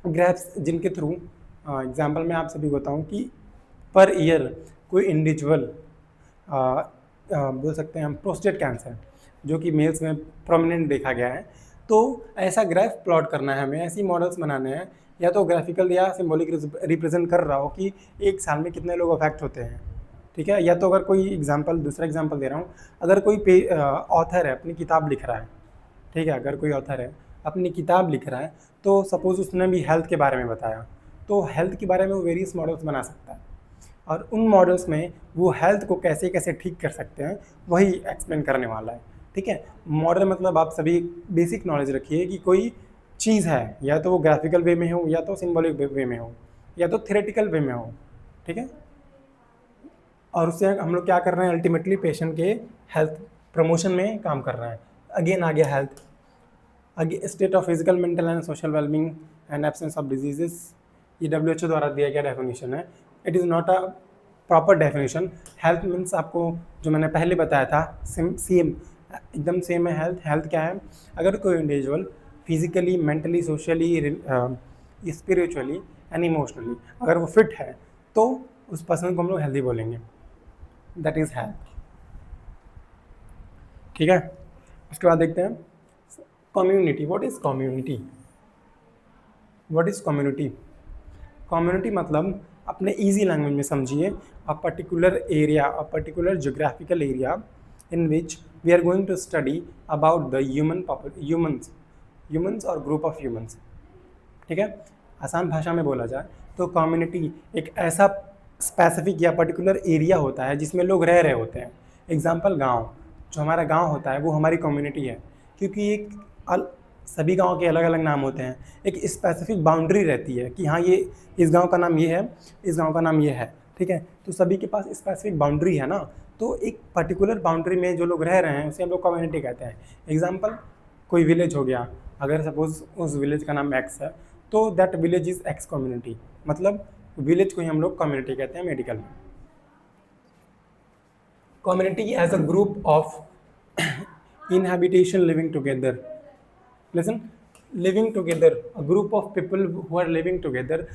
graphs जिनके थ्रू एग्जांपल मैं आप सभी बताऊं कि पर ईयर कोई इंडिविजुअल बोल सकते हैं हम प्रोस्टेट कैंसर जो कि मेल्स में प्रोमिनेंट देखा गया है, तो ऐसा ग्राफ प्लॉट करना है हमें, ऐसी मॉडल्स बनाने हैं, या तो ग्राफिकल या सिंबॉलिक रिप्रेजेंट कर रहा हो कि एक साल में कितने लोग अफेक्ट होते हैं, ठीक है। या तो अगर कोई दूसरा एग्जांपल दे रहा हूँ, अगर कोई ऑथर है अपनी किताब लिख रहा है, ठीक है, अगर कोई ऑथर है अपनी किताब लिख रहा है, तो सपोज उसने भी हेल्थ के बारे में बताया, तो हेल्थ के बारे में वो वेरियस मॉडल्स बना सकता है, और उन मॉडल्स में वो हेल्थ को कैसे कैसे ठीक कर सकते हैं वही एक्सप्लेन करने वाला है, ठीक है। मॉडल मतलब आप सभी बेसिक नॉलेज रखिए कि कोई चीज़ है, या तो वो ग्राफिकल वे में हो, या तो सिंबॉलिक वे में हो, या तो थ्योरेटिकल वे में हो, ठीक है। और उससे हम लोग क्या कर रहे हैं, अल्टीमेटली पेशेंट के हेल्थ प्रमोशन में काम कर रहे हैं। अगेन आ गया हेल्थ, आगे state of physical, mental and social wellbeing and absence of diseases, ये WHO द्वारा दिया गया डेफिनेशन है। It is not a proper definition. Health means आपको जो मैंने पहले बताया था सेम एकदम सेम है। हेल्थ क्या है? अगर कोई individual physically, mentally, socially, spiritually and emotionally अगर वो फिट है तो उस पर्सन को हम लोग हेल्दी बोलेंगे, दैट इज़ हेल्थ, ठीक है। उसके बाद देखते हैं community. What is community? What is community? Community मतलब अपने इजी लैंग्वेज में समझिए, a particular area, a particular geographical area in which we are going to study about the humans और group of humans, ठीक है। आसान भाषा में बोला जाए तो कम्युनिटी एक ऐसा स्पेसिफिक या पर्टिकुलर एरिया होता है जिसमें लोग रह रहे होते हैं। एग्जाम्पल गांव, जो हमारा गांव होता है वो हमारी कम्युनिटी है, क्योंकि एक सभी गांव के अलग अलग नाम होते हैं, एक स्पेसिफिक बाउंड्री रहती है कि हाँ ये इस गांव का नाम ये है, इस गांव का नाम ये है, ठीक है। तो सभी के पास स्पेसिफिक बाउंड्री है ना, तो एक पर्टिकुलर बाउंड्री में जो लोग रह रहे हैं उसे हम लोग कम्युनिटी कहते हैं। एग्जाम्पल, कोई विलेज हो गया, अगर सपोज उस विलेज का नाम एक्स है, तो that village is X community, मतलब विलेज को ही हम लोग कम्युनिटी कहते हैं मेडिकल में। Community as a group of inhabitation living together. Listen, living together, a group of people who are living together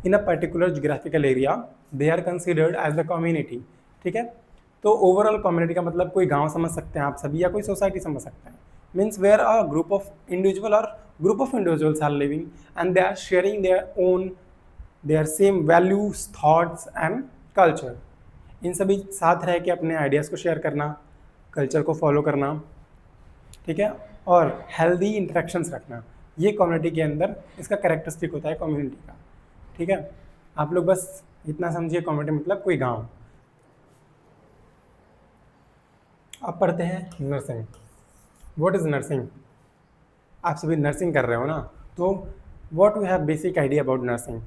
in a particular geographical area, they are considered as the community. ठीक है। तो ओवरऑल कम्युनिटी का मतलब कोई गांव समझ सकते हैं आप सभी, या कोई सोसाइटी समझ सकते हैं। Means where a group of individual और group of individuals are living and they are sharing their own, their same values, thoughts and culture. इन सभी साथ रह के अपने आइडियाज़ को शेयर करना, कल्चर को फॉलो करना, ठीक है, और हेल्दी इंटरेक्शंस रखना, ये कम्युनिटी के अंदर इसका कैरेक्टरिस्टिक होता है कम्युनिटी का। ठीक है, आप लोग बस इतना समझिए, कम्युनिटी मतलब कोई गांव। अब पढ़ते हैं नर्सिंग। What is nursing? आप सभी नर्सिंग कर रहे हो ना, तो what you have basic idea about nursing?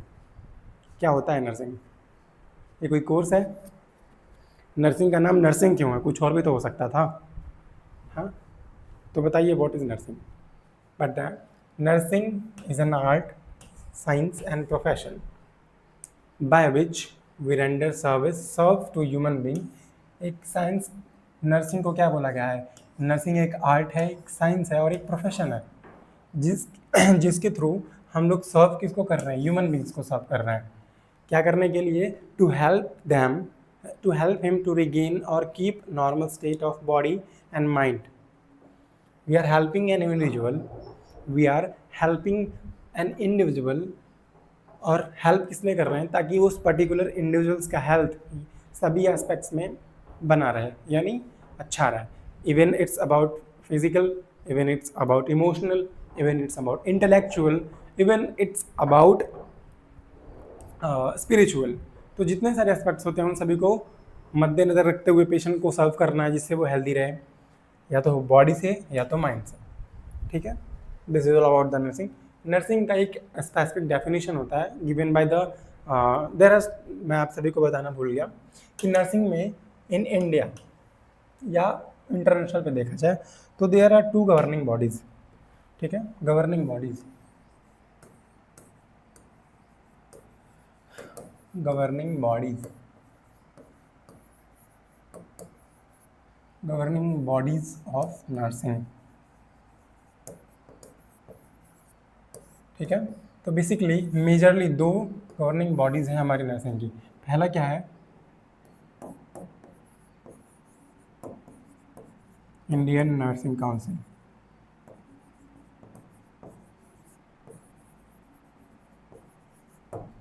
क्या होता है नर्सिंग? ये कोई कोर्स है? नर्सिंग का नाम नर्सिंग क्यों है? कुछ और भी तो हो सकता था। हाँ, तो बताइए what is nursing? But nursing is an art, science and profession by which we render serve to human being. एक साइंस, नर्सिंग को क्या बोला गया है? नर्सिंग एक आर्ट है, एक साइंस है और एक प्रोफेशन है जिसके थ्रू हम लोग सर्व किसको कर रहे हैं? ह्यूमन बींग्स को सर्व कर रहे हैं। क्या करने के लिए? To help him to regain और keep normal state of body and mind. We are helping an individual, और हेल्प किस लिए कर रहे हैं? ताकि उस पर्टिकुलर इंडिविजुअल्स का हेल्थ सभी एस्पेक्ट्स में बना रहे, यानी अच्छा रहे। Even it's about physical, even it's about emotional, even it's about intellectual, even it's about spiritual. तो जितने सारे एस्पेक्ट्स होते हैं उन सभी को मद्देनज़र रखते हुए पेशेंट को सर्व करना है, जिससे वो हेल्दी रहे, या तो बॉडी से या तो माइंड से। ठीक है, this is all about the nursing. Nursing का एक स्पेसिफिक डेफिनेशन होता है गिवन बाय द मैं आप सभी को बताना भूल गया कि नर्सिंग में इन इंडिया या इंटरनेशनल पे देखा जाए तो देयर आर 2 गवर्निंग बॉडीज। ठीक है, गवर्निंग बॉडीज ऑफ नर्सिंग। ठीक है, तो बेसिकली मेजरली 2 गवर्निंग बॉडीज़ हैं हमारी नर्सिंग की। पहला क्या है? Indian nursing council.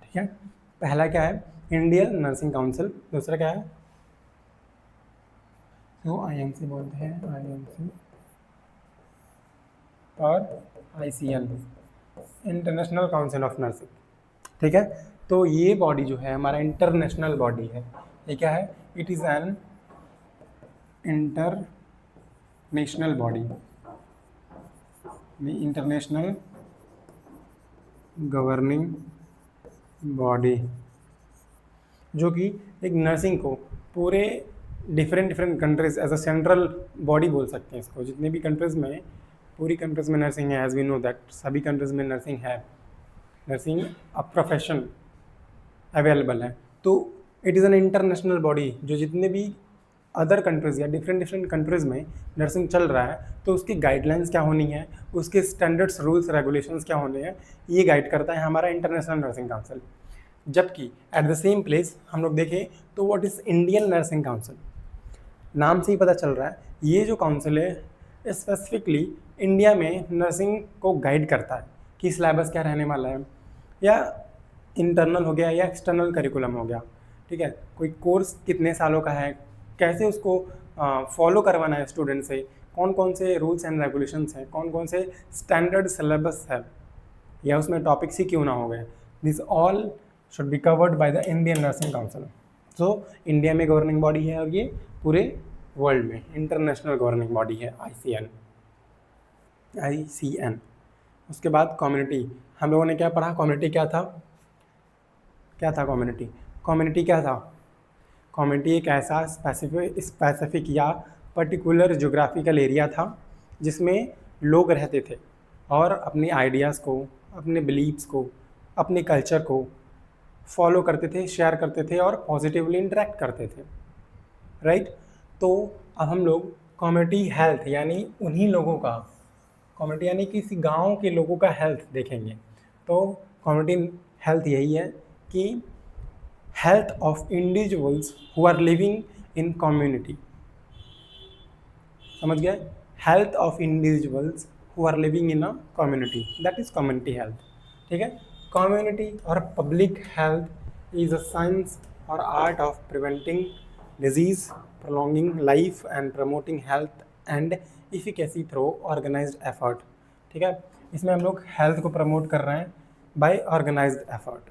ठीक है, पहला क्या है? Indian nursing council. दूसरा क्या है? तो IMC बोलते हैं, IMC और ICN, international council of nursing. ठीक है, तो ये बॉडी जो है हमारा इंटरनेशनल बॉडी है। ये क्या है? It is an international body, international governing body, जो कि एक नर्सिंग को पूरे different countries as a central body बोल सकते हैं इसको। जितने भी कंट्रीज़ में, पूरी कंट्रीज़ में नर्सिंग है, एज वी नो दैट सभी कंट्रीज़ में नर्सिंग है, नर्सिंग अ प्रोफेशन अवेलेबल है। तो it is an international body, जो जितने भी अदर कंट्रीज़ या डिफरेंट कंट्रीज़ में नर्सिंग चल रहा है, तो उसकी गाइडलाइंस क्या होनी है, उसके स्टैंडर्ड्स, रूल्स, रेगुलेशंस क्या होने हैं, ये गाइड करता है हमारा इंटरनेशनल नर्सिंग काउंसिल। जबकि एट द सेम प्लेस हम लोग देखें तो what is Indian nursing council? नाम से ही पता चल रहा है, ये जो काउंसिल है स्पेसिफिकली इंडिया में नर्सिंग को गाइड करता है कि सिलेबस क्या रहने वाला है, या इंटरनल हो गया या एक्सटर्नल करिकुलम हो गया। ठीक है, कोई कोर्स कितने सालों का है, कैसे उसको फॉलो करवाना है स्टूडेंट से, कौन कौन से रूल्स एंड रेगुलेशंस हैं, कौन कौन से स्टैंडर्ड सिलेबस है, या उसमें टॉपिक्स ही क्यों ना हो गए, this all should be covered by the Indian nursing council. So India में गवर्निंग बॉडी है और ये पूरे वर्ल्ड में इंटरनेशनल गवर्निंग बॉडी है, ICN। उसके बाद कम्युनिटी, हम लोगों ने क्या पढ़ा? कम्युनिटी क्या था? कम्युनिटी क्या था? कम्युनिटी एक ऐसा स्पेसिफिक या पर्टिकुलर जोग्राफिकल एरिया था जिसमें लोग रहते थे और अपने आइडियाज़ को, अपने बिलीव्स को, अपने कल्चर को फॉलो करते थे, शेयर करते थे और पॉजिटिवली इंटरेक्ट करते थे, राइट। तो अब हम लोग कम्युनिटी हेल्थ यानी उन्हीं लोगों का, कम्युनिटी यानी किसी गांव के लोगों का हेल्थ देखेंगे। तो कम्युनिटी हेल्थ यही है कि health of individuals who are living in community, समझ गए, health of individuals who are living in a community, that is community health, ठीक है। कम्युनिटी और public health is a science और art of preventing disease, prolonging life and promoting health and efficacy through organised effort, ठीक है। इसमें हम लोग हेल्थ को प्रमोट कर रहे हैं बाय ऑर्गेनाइज्ड एफर्ट,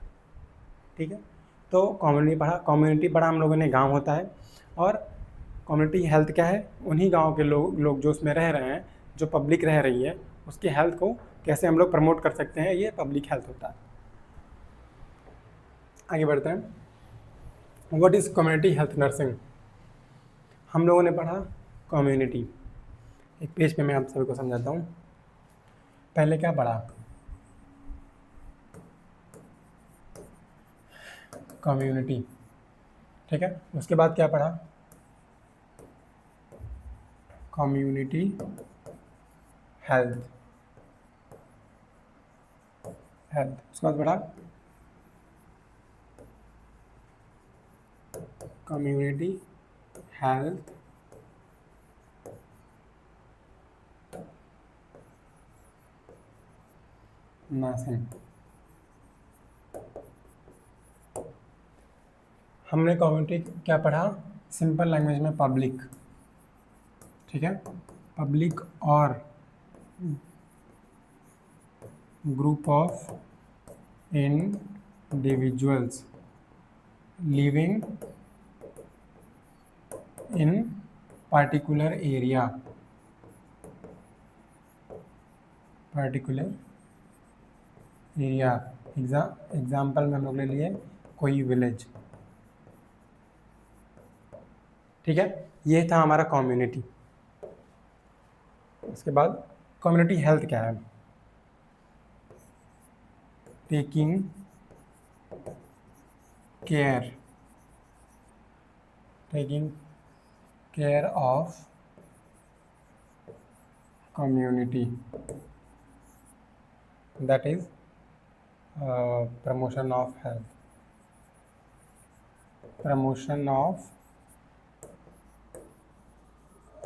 ठीक है। तो कम्युनिटी पढ़ा हम लोगों ने गांव होता है, और कम्युनिटी हेल्थ क्या है, उन्हीं गांव के लोग जो उसमें रह रहे हैं, जो पब्लिक रह रही है, उसकी हेल्थ को कैसे हम लोग प्रमोट कर सकते हैं, ये पब्लिक हेल्थ होता है। आगे बढ़ते हैं। What is community health nursing. हम लोगों ने पढ़ा कम्युनिटी, एक पेज पे मैं आप सभी को समझाता हूँ। पहले क्या पढ़ा, कम्युनिटी, ठीक है। उसके बाद क्या पढ़ा, कम्युनिटी हेल्थ, उसके बाद पढ़ा कम्युनिटी हेल्थ नर्सिंग। हमने कम्युनिटी क्या पढ़ा, सिंपल लैंग्वेज में पब्लिक, ठीक है। पब्लिक और group of individuals living in particular area, example में हम लोग ले लिए कोई विलेज, ठीक है। ये था हमारा कम्युनिटी। उसके बाद कम्युनिटी हेल्थ क्या है, taking care of community, that is promotion of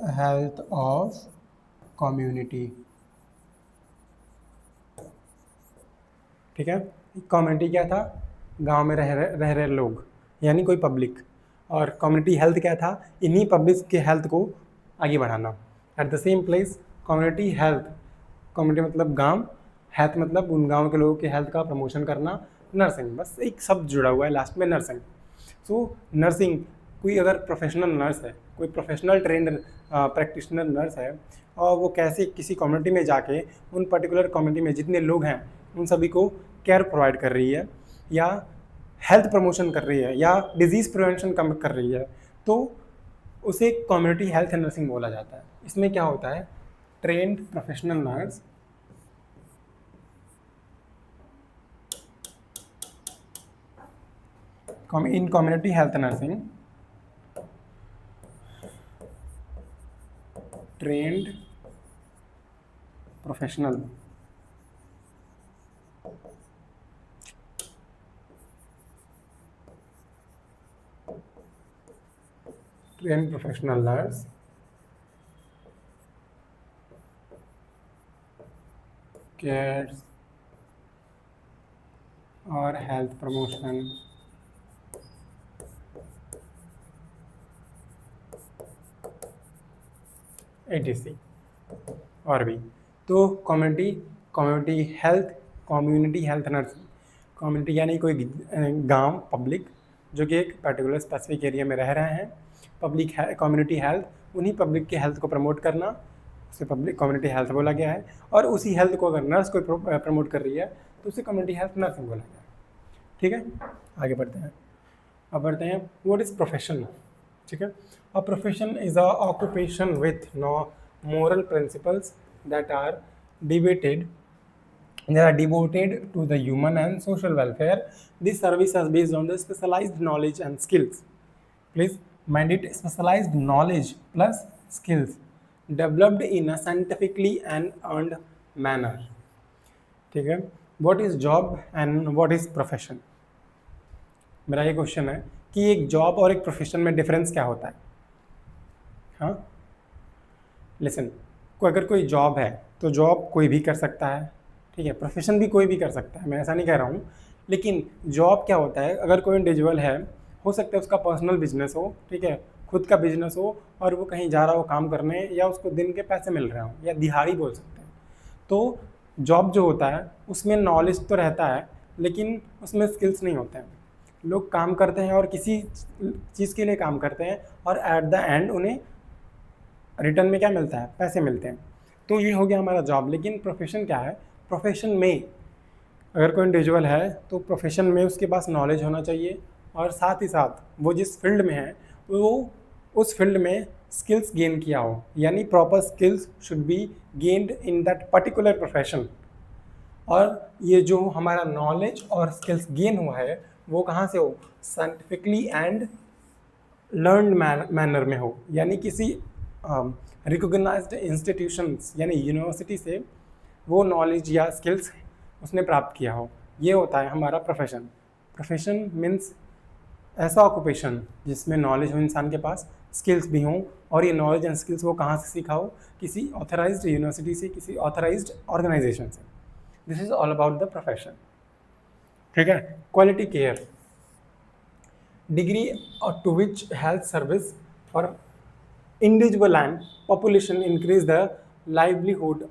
health, of community, ठीक है। कम्युनिटी क्या था, गांव में रह रहे लोग यानी कोई पब्लिक, और कम्युनिटी हेल्थ क्या था, इन्हीं पब्लिक के हेल्थ को आगे बढ़ाना। At the same place community health, community मतलब गांव, हेल्थ मतलब उन गांव के लोगों के हेल्थ का प्रमोशन करना, नर्सिंग, बस एक शब्द जुड़ा हुआ है लास्ट में, नर्सिंग। सो नर्सिंग, कोई अगर प्रोफेशनल नर्स है, कोई प्रोफेशनल ट्रेंड प्रैक्टिशनर नर्स है, और वो कैसे किसी कम्युनिटी में जाके उन पर्टिकुलर कम्युनिटी में जितने लोग हैं उन सभी को केयर प्रोवाइड कर रही है, या हेल्थ प्रमोशन कर रही है, या डिजीज़ प्रिवेंशन कम कर रही है, तो उसे कम्युनिटी हेल्थ नर्सिंग बोला जाता है। इसमें क्या होता है, trend professional nurse in community health nursing, trained professional nurse cares और हेल्थ प्रमोशन etc और भी। तो कम्युनिटी हेल्थ नर्सिंग, कम्युनिटी यानी कोई गांव पब्लिक जो कि एक पर्टिकुलर स्पेसिफिक एरिया में रह रहे हैं, पब्लिक है कम्युनिटी हेल्थ, उन्हीं पब्लिक के हेल्थ को प्रमोट करना, उसे पब्लिक कम्युनिटी हेल्थ बोला गया है। और उसी हेल्थ को अगर नर्स कोई प्रमोट कर रही है तो उसे कम्युनिटी हेल्थ नर्सिंग बोला गया है, ठीक है। आगे बढ़ते हैं। अब बढ़ते हैं, व्हाट इज प्रोफेशन। ठीक है, a profession is a occupation with no moral principles that are debated they are devoted to the human and social welfare. This service is based on the specialized knowledge and skills. Please mind it, specialized knowledge plus skills developed in a scientifically and earned manner. ठीक है, what is job and what is profession? मेरा ये क्वेश्चन है कि एक जॉब और एक प्रोफेशन में डिफरेंस क्या होता है। हाँ, लिसन, को अगर कोई जॉब है तो जॉब कोई भी कर सकता है, ठीक है, प्रोफेशन भी कोई भी कर सकता है, मैं ऐसा नहीं कह रहा हूँ, लेकिन जॉब क्या होता है, अगर कोई इंडिविजुअल है, हो सकता है उसका पर्सनल बिजनेस हो, ठीक है, खुद का बिजनेस हो, और वो कहीं जा रहा हो काम करने, या उसको दिन के पैसे मिल रहे हो, या दिहाड़ी बोल सकते हैं। तो जॉब जो होता है उसमें नॉलेज तो रहता है, लेकिन उसमें स्किल्स नहीं होते हैं। लोग काम करते हैं और किसी चीज़ के लिए काम करते हैं, और एट द एंड उन्हें रिटर्न में क्या मिलता है, पैसे मिलते हैं। तो ये हो गया हमारा जॉब। लेकिन प्रोफेशन क्या है, प्रोफेशन में अगर कोई इंडिविजुअल है तो प्रोफेशन में उसके पास नॉलेज होना चाहिए, और साथ ही साथ वो जिस फील्ड में है वो उस फील्ड में स्किल्स गेन किया हो, यानी proper skills should be gained in that particular profession. और ये जो हमारा नॉलेज और स्किल्स गेन हुआ है वो कहाँ से हो, साइंटिफिकली एंड लर्नड मैनर में हो, यानी किसी रिकॉग्नाइज्ड इंस्टीट्यूशंस यानी यूनिवर्सिटी से वो नॉलेज या स्किल्स उसने प्राप्त किया हो। ये होता है हमारा प्रोफेशन। प्रोफेशन मीन्स ऐसा ऑक्यूपेशन जिसमें नॉलेज हो इंसान के पास, स्किल्स भी हों, और ये नॉलेज एंड स्किल्स वो कहाँ से सीखा हो, किसी ऑथराइज्ड यूनिवर्सिटी से, किसी ऑथराइज्ड ऑर्गेनाइजेशन से। This is all about the profession. ठीक है, quality care, degree to which health service for individual and population increase the livelihood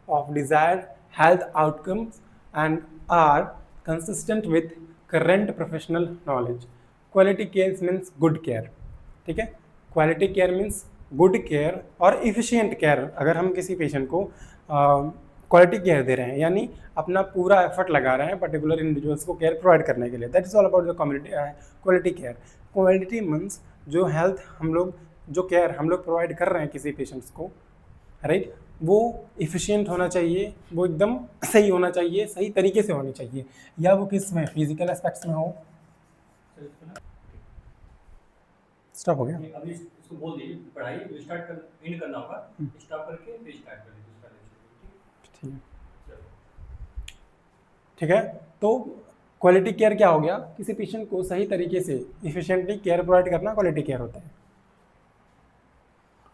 of desired health outcomes and are consistent with current professional knowledge. Quality care means good care. ठीक है, quality care means good care और efficient care। अगर हम किसी पेशेंट को क्वालिटी केयर दे रहे हैं, यानी अपना पूरा एफर्ट लगा रहे हैं पर्टिकुलर इंडिविजुअल्स को केयर प्रोवाइड करने के लिए, that is all about the quality care. Quality means जो हेल्थ हम लोग, जो केयर हम लोग प्रोवाइड कर रहे हैं किसी पेशेंट्स को, राइट, वो इफ़िशियंट होना चाहिए, वो एकदम सही होना चाहिए, सही तरीके से होनी चाहिए, या वो किस में, फिजिकल एस्पेक्ट्स में हो। स्टॉप हो गया, अभी इसको बोल दीजिए, पढ़ाई स्टार्ट कर, एंड करना होगा, स्टॉप करके फिर स्टार्ट कर लीजिए। ठीक है, तो क्वालिटी केयर क्या हो गया, किसी पेशेंट को सही तरीके से इफिशिएंटली केयर प्रोवाइड करना क्वालिटी केयर होता है।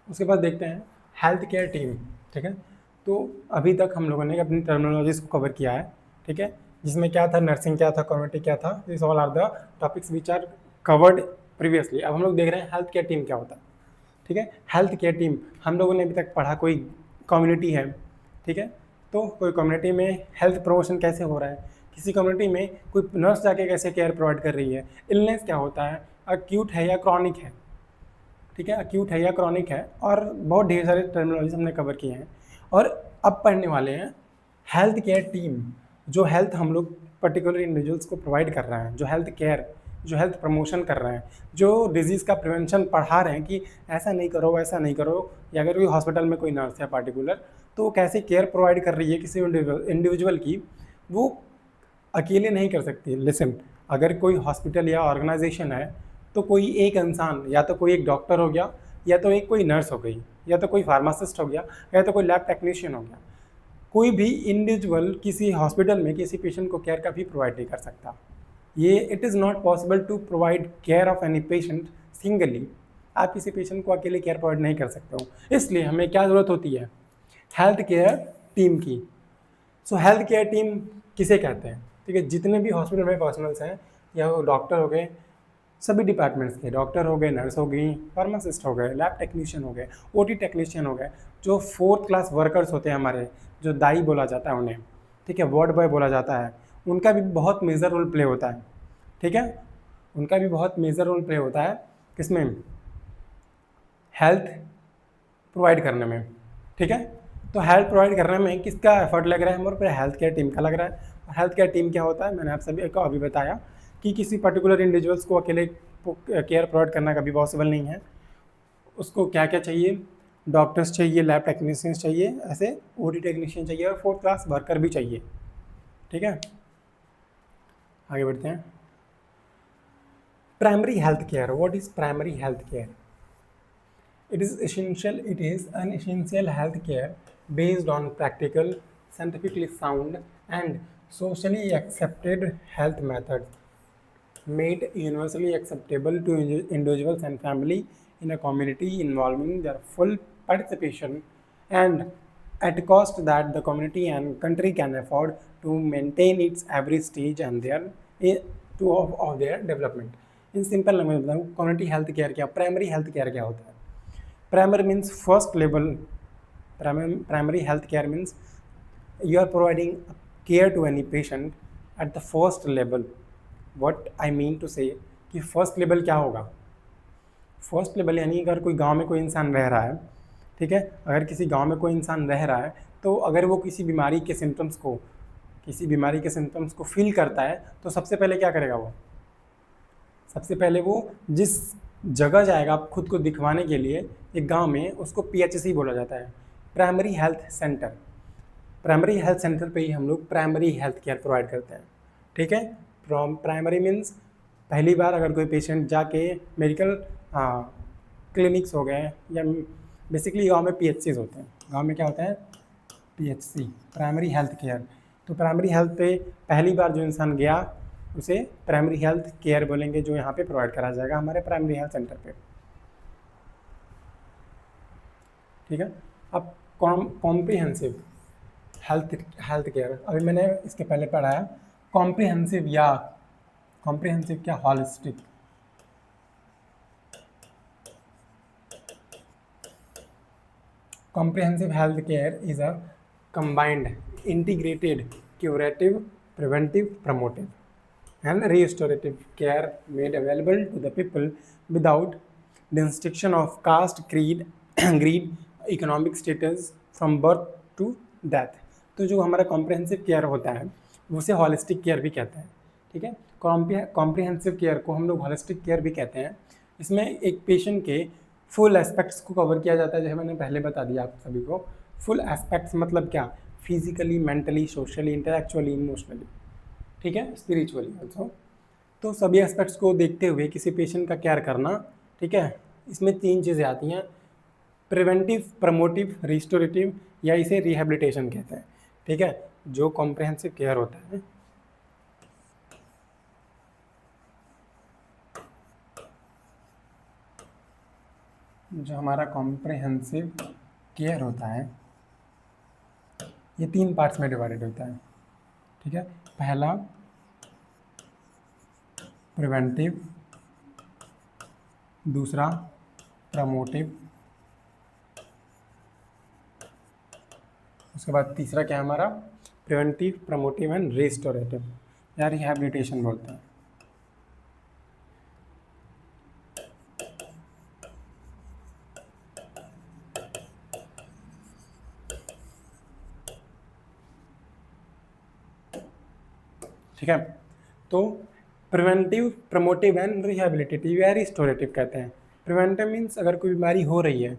उसके बाद देखते हैं हेल्थ केयर टीम। ठीक है, तो अभी तक हम लोगों ने अपनी टर्मिनोलॉजीज को कवर किया है, ठीक है, जिसमें क्या था, नर्सिंग क्या था, कम्युनिटी क्या था, this all are the topics which are covered previously. अब हम लोग देख रहे हैं हेल्थ केयर टीम क्या होता है। ठीक है, हेल्थ केयर टीम हम लोगों ने अभी तक पढ़ा, कोई कम्युनिटी है, ठीक है, तो कोई कम्युनिटी में हेल्थ प्रमोशन कैसे हो रहा है, किसी कम्युनिटी में कोई नर्स जाके कैसे केयर प्रोवाइड कर रही है, इलनेस क्या होता है, अक्यूट है या क्रॉनिक है, ठीक है, अक्यूट है या क्रॉनिक है, और बहुत ढेर सारे टर्मिनोलॉजीज हमने कवर किए हैं। और अब पढ़ने वाले हैं हेल्थ केयर टीम, जो हेल्थ हम लोग पर्टिकुलर इंडिविजुअल्स को प्रोवाइड कर रहे हैं, जो हेल्थ केयर, जो हेल्थ प्रमोशन कर रहे हैं, जो डिजीज़ का प्रिवेंशन पढ़ा रहे हैं कि ऐसा नहीं करो, वैसा नहीं करो, या अगर कोई हॉस्पिटल में कोई नर्स है पर्टिकुलर, तो वो कैसे केयर प्रोवाइड कर रही है किसी इंडिविजुअल की, वो अकेले नहीं कर सकती। लिसन, अगर कोई हॉस्पिटल या ऑर्गेनाइजेशन है तो कोई एक इंसान, या तो कोई एक डॉक्टर हो गया, या तो एक कोई नर्स हो गई, या तो कोई फार्मासिस्ट हो गया, या तो कोई लैब टेक्नीशियन हो गया, कोई भी इंडिविजुअल किसी हॉस्पिटल में किसी पेशेंट को केयर कभी प्रोवाइड नहीं कर सकता। ये it is not possible to provide care of any patient singly. आप किसी पेशेंट को अकेले केयर प्रोवाइड नहीं कर सकते हो, इसलिए हमें क्या ज़रूरत होती है, हेल्थ केयर टीम की। सो हेल्थ केयर टीम किसे कहते हैं, ठीक है, जितने भी हॉस्पिटल में पर्सनल्स हैं, या वो डॉक्टर हो गए, सभी डिपार्टमेंट्स के डॉक्टर हो गए, नर्स हो गई, फार्मासिस्ट हो गए, लैब टेक्नीशियन हो गए, ओटी टेक्नीशियन हो गए, जो 4th क्लास वर्कर्स होते हैं हमारे, जो दाई बोला जाता है उन्हें, ठीक है, वार्ड बॉय बोला जाता है, उनका भी बहुत मेजर रोल प्ले होता है। ठीक है, उनका भी बहुत मेजर रोल प्ले होता है किसमें, हेल्थ प्रोवाइड करने में। ठीक है, तो हेल्थ प्रोवाइड करने में किसका एफर्ट लग रहा है, हमारे पर हेल्थ केयर टीम का लग रहा है। और हेल्थ केयर टीम क्या होता है, मैंने आप सभी को अभी बताया कि किसी पर्टिकुलर इंडिविजुअल्स को अकेले केयर प्रोवाइड करना कभी पॉसिबल नहीं है। उसको क्या क्या चाहिए, डॉक्टर्स चाहिए, लैब टेक्नीशियंस चाहिए, ऐसे ओडी टेक्नीशियन चाहिए और 4th क्लास वर्कर भी चाहिए। ठीक है, आगे बढ़ते हैं। Primary health care, what is primary health care? It is an essential health care based on practical, scientifically sound, and socially accepted health methods made universally acceptable to individuals and family in a community, involving their full participation and at a cost that the community and country can afford to maintain its every stage and of their development. In simple language बताऊँ, community health care क्या, primary health care क्या होता है? Primary means first level. Primary health care means you are providing care to any patient at the first level. What I mean to say कि first level क्या होगा? फर्स्ट लेवल यानी अगर कोई गांव में कोई इंसान रह रहा है, ठीक है, अगर किसी गांव में कोई इंसान रह रहा है तो अगर वो किसी बीमारी के सिम्टम्स को फील करता है तो सबसे पहले क्या करेगा? वो सबसे पहले वो जिस जगह जाएगा खुद को दिखवाने के लिए एक गांव में, उसको PHC बोला जाता है, primary health centre. Primary health centre पे ही हम लोग प्राइमरी हेल्थ केयर प्रोवाइड करते हैं। ठीक है, प्राइमरी मीन्स पहली बार अगर कोई पेशेंट जाके मेडिकल क्लिनिक्स हो गए या बेसिकली गांव में PHCs होते हैं, गांव में क्या होता है? PHC, primary health care. तो प्राइमरी हेल्थ पे पहली बार जो इंसान गया उसे प्राइमरी हेल्थ केयर बोलेंगे, जो यहाँ पे प्रोवाइड करा जाएगा हमारे प्राइमरी हेल्थ सेंटर पे। ठीक है, अब कॉम्प्रिहेंसिव हेल्थ केयर, अभी मैंने इसके पहले पढ़ा है कॉम्प्रिहेंसिव क्या, holistic. Comprehensive health care is a combined, integrated, curative, preventive, promotive, and restorative care made available to the people without distinction of caste, creed, economic status from birth to death. तो जो हमारा कॉम्प्रिहेंसिव केयर होता है उसे हॉलिस्टिक केयर भी कहते हैं। ठीक है, कॉम्प्रिहेंसिव केयर को हम लोग हॉलिस्टिक केयर भी कहते हैं। इसमें एक पेशेंट के फुल एस्पेक्ट्स को कवर किया जाता है, जैसे मैंने पहले बता दिया आप सभी को। फुल एस्पेक्ट्स मतलब क्या? Physically, mentally, socially, intellectually, emotionally, ठीक है, स्पिरिचुअली ऑल्सो। तो सभी एस्पेक्ट्स को देखते हुए किसी पेशेंट का केयर करना। ठीक है, इसमें 3 चीज़ें आती हैं, प्रिवेंटिव, प्रमोटिव, रिस्टोरेटिव, या इसे रिहेबिलिटेशन कहते हैं। ठीक है, जो कॉम्प्रिहेंसिव केयर होता है, जो हमारा कॉम्प्रिहेंसिव केयर होता है, ये 3 पार्ट्स में डिवाइडेड होता है। ठीक है, पहला प्रिवेंटिव, दूसरा प्रमोटिव, उसके बाद तीसरा क्या है हमारा? प्रिवेंटिव, प्रमोटिव एंड रिस्टोरेटिव या रिहैबिलिटेशन बोलते हैं। ठीक है, तो प्रिवेंटिव, प्रमोटिव एंड रिहैबिलिटेटिव या रिस्टोरेटिव कहते हैं। प्रिवेंटिव मीन्स अगर कोई बीमारी हो रही है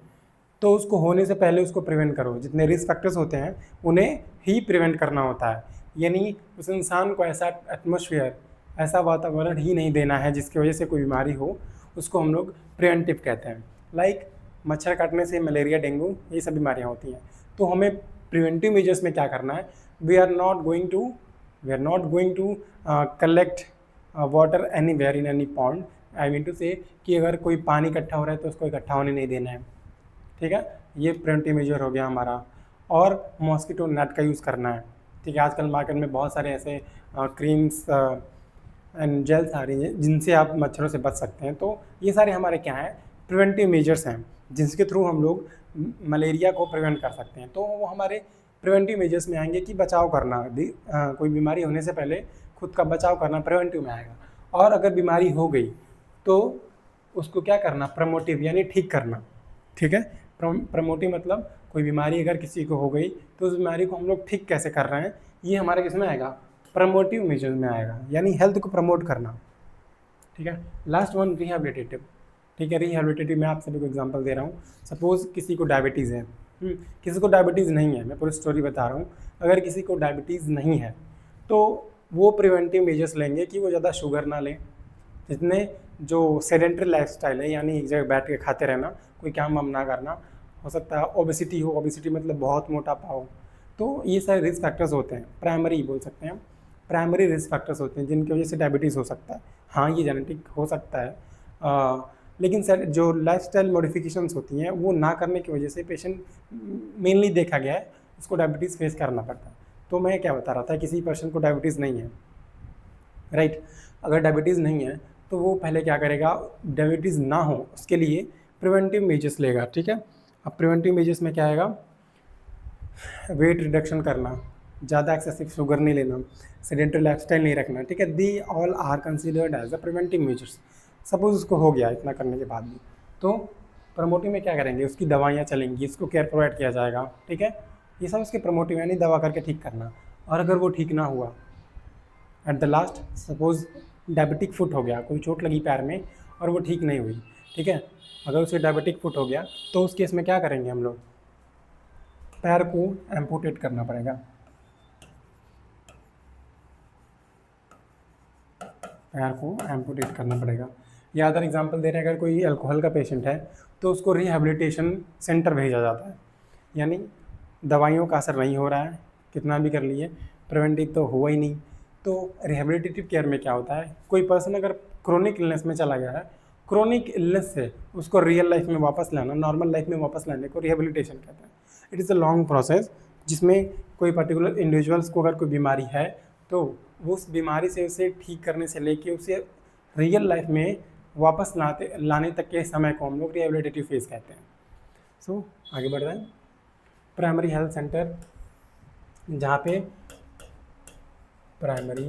तो उसको होने से पहले उसको प्रिवेंट करो। जितने रिस्क फैक्टर्स होते हैं उन्हें ही प्रिवेंट करना होता है, यानी उस इंसान को ऐसा एटमॉस्फेयर, ऐसा वातावरण ही नहीं देना है जिसकी वजह से कोई बीमारी हो, उसको हम लोग प्रिवेंटिव कहते हैं। लाइक मच्छर काटने से मलेरिया, डेंगू, ये सब बीमारियाँ होती हैं। तो हमें प्रिवेंटिव मेजर्स में क्या करना है? We are not going to collect water anywhere in any pond. I mean to say कि अगर कोई पानी इकट्ठा हो रहा है तो उसको इकट्ठा होने नहीं देना है। ठीक है, ये प्रिवेंटिव मेजर हो गया हमारा। और मॉस्किटो नेट का यूज़ करना है। ठीक है, आजकल मार्केट में बहुत सारे ऐसे क्रीम्स एंड जेल्स आ रही हैं जिनसे आप मच्छरों से बच सकते हैं। तो ये सारे हमारे क्या हैं? प्रिवेंटिव मेजर्स हैं, जिसके थ्रू हम लोग मलेरिया को प्रिवेंट कर सकते हैं। तो वो हमारे प्रिवेंटिव मेजर्स में आएंगे कि बचाव करना, कोई बीमारी होने से पहले खुद का बचाव करना प्रिवेंटिव में आएगा। और अगर बीमारी हो गई तो उसको क्या करना? प्रमोटिव, यानी ठीक करना। ठीक है, प्रमोटिव मतलब कोई बीमारी अगर किसी को हो गई तो उस बीमारी को हम लोग ठीक कैसे कर रहे हैं, ये हमारे किस में आएगा? प्रमोटिव मेजर्स में आएगा, यानी हेल्थ को प्रमोट करना। ठीक है। लास्ट वन रिहैबिलिटेटिव, ठीक है। रिहैबिलिटेटिव मैं आप सभी को एग्जांपल दे रहा हूँ। सपोज किसी को डायबिटीज़ है, किसी को डायबिटीज़ नहीं है, मैं पूरी स्टोरी बता रहा हूँ। अगर किसी को डायबिटीज़ नहीं है तो वो प्रिवेंटिव मेजर्स लेंगे कि वो ज़्यादा शुगर ना लें, जितने जो सेडेंटरी लाइफस्टाइल है यानी एक जगह बैठ के खाते रहना, कोई काम वाम ना करना, हो सकता है ओबेसिटी हो, ओबेसिटी मतलब बहुत मोटापा हो, तो ये सारे रिस्क फैक्टर्स होते हैं, प्राइमरी बोल सकते हैं, प्राइमरी रिस्क फैक्टर्स होते हैं जिनकी वजह से डायबिटीज़ हो सकता है। हाँ ये जेनेटिक हो सकता है, लेकिन सर जो लाइफस्टाइल मॉडिफिकेशंस होती हैं वो ना करने की वजह से पेशेंट मेनली देखा गया है उसको डायबिटीज़ फेस करना पड़ता है। तो मैं क्या बता रहा था, किसी पर्सन को डायबिटीज़ नहीं है, राइट, अगर डायबिटीज़ नहीं है तो वो पहले क्या करेगा, डायबिटीज़ ना हो उसके लिए प्रिवेंटिव मेजर्स लेगा, ठीक है। अब प्रिवेंटिव मेजर्स में क्या आएगा, वेट रिडक्शन करना, ज़्यादा एक्सेसिव शुगर नहीं लेना, सेडेंटरी लाइफस्टाइल नहीं रखना, ठीक है। The all are considered as a preventive measures. Suppose उसको हो गया इतना करने के बाद भी, तो प्रमोटिव में क्या करेंगे, उसकी दवाइयाँ चलेंगी, उसको केयर प्रोवाइड किया जाएगा, ठीक है। ये सब उसके प्रमोटिव यानी दवा करके ठीक करना। और अगर वो ठीक ना हुआ, at the last suppose diabetic foot हो गया, कोई चोट लगी पैर में और वो ठीक नहीं हुई, ठीक है, अगर उसे डायबिटिक फुट हो गया तो उस केस में क्या करेंगे हम लोग, पैर को एम्पुटेट करना पड़ेगा, पैर को एम्पुटेट करना पड़ेगा। या अदर एग्जांपल दे रहे हैं, अगर कोई अल्कोहल का पेशेंट है तो उसको रिहैबिलिटेशन सेंटर भेजा जाता है, यानी दवाइयों का असर नहीं हो रहा है, कितना भी कर लिए, प्रिवेंटिव तो हुआ ही नहीं। तो रिहैबिलिटेटिव केयर में क्या होता है, कोई पर्सन अगर क्रोनिक इलनेस में चला गया है, क्रोनिक इलनेस से उसको रियल लाइफ में वापस लाना, नॉर्मल लाइफ में वापस लाने को रिहैबिलिटेशन कहते हैं। It is a long process जिसमें कोई पर्टिकुलर इंडिविजुअल्स को अगर कोई बीमारी है तो वो उस बीमारी से उसे ठीक करने से लेके उसे रियल लाइफ में वापस लाने तक के समय को हम लोग रिहैबिलिटेटिव फेज कहते हैं। सो आगे बढ़ रहे हैं। प्राइमरी हेल्थ सेंटर, जहाँ पे प्राइमरी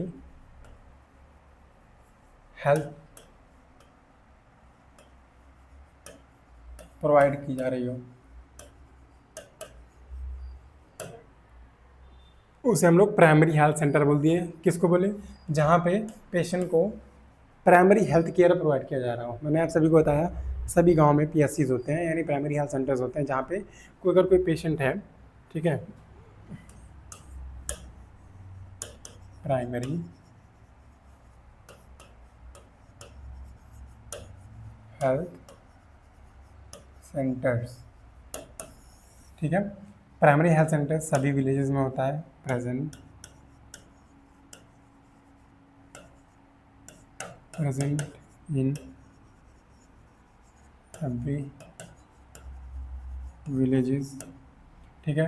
हेल्थ प्रोवाइड की जा रही हो उसे हम लोग प्राइमरी हेल्थ सेंटर बोल दिए। किसको बोले, जहाँ पे पेशेंट को प्राइमरी हेल्थ केयर प्रोवाइड किया जा रहा हो। मैंने आप सभी को बताया सभी गांव में PSCs होते हैं यानी प्राइमरी हेल्थ सेंटर्स होते हैं, जहाँ पे अगर कोई पेशेंट है, ठीक है, प्राइमरी हेल्थ सेंटर्स, ठीक है। प्राइमरी हेल्थ सेंटर सभी विलेजेस में होता है, प्रेजेंट इन एवरी विलेजेस, ठीक है।